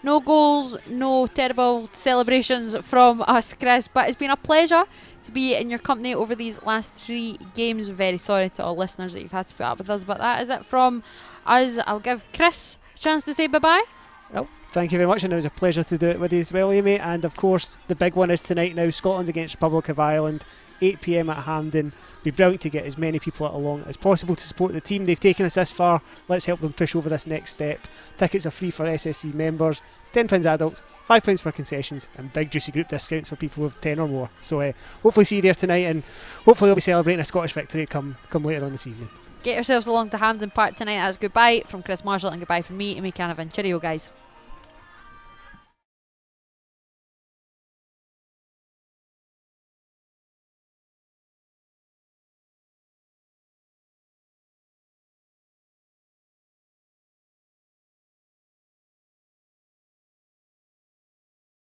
A: No goals, no terrible celebrations from us, Chris, but it's been a pleasure to be in your company over these last 3 games. Very sorry to all listeners that you've had to put up with us, but that is it from us. I'll give Chris a chance to say bye-bye.
B: Well, thank you very much, and it was a pleasure to do it with you as well, Amy. And of course, the big one is tonight now, Scotland against Republic of Ireland, 8 PM at Hampden. It'd be brilliant to get as many people along as possible to support the team. They've taken us this far. Let's help them push over this next step. Tickets are free for SSC members, £10 adults, £5 for concessions, and big juicy group discounts for people with 10 or more. So hopefully see you there tonight, and hopefully we'll be celebrating a Scottish victory come later on this evening.
A: Get yourselves along to Hampden Park tonight. That's goodbye from Chris Marshall and goodbye from me, Amy Canavan. Cheerio, guys.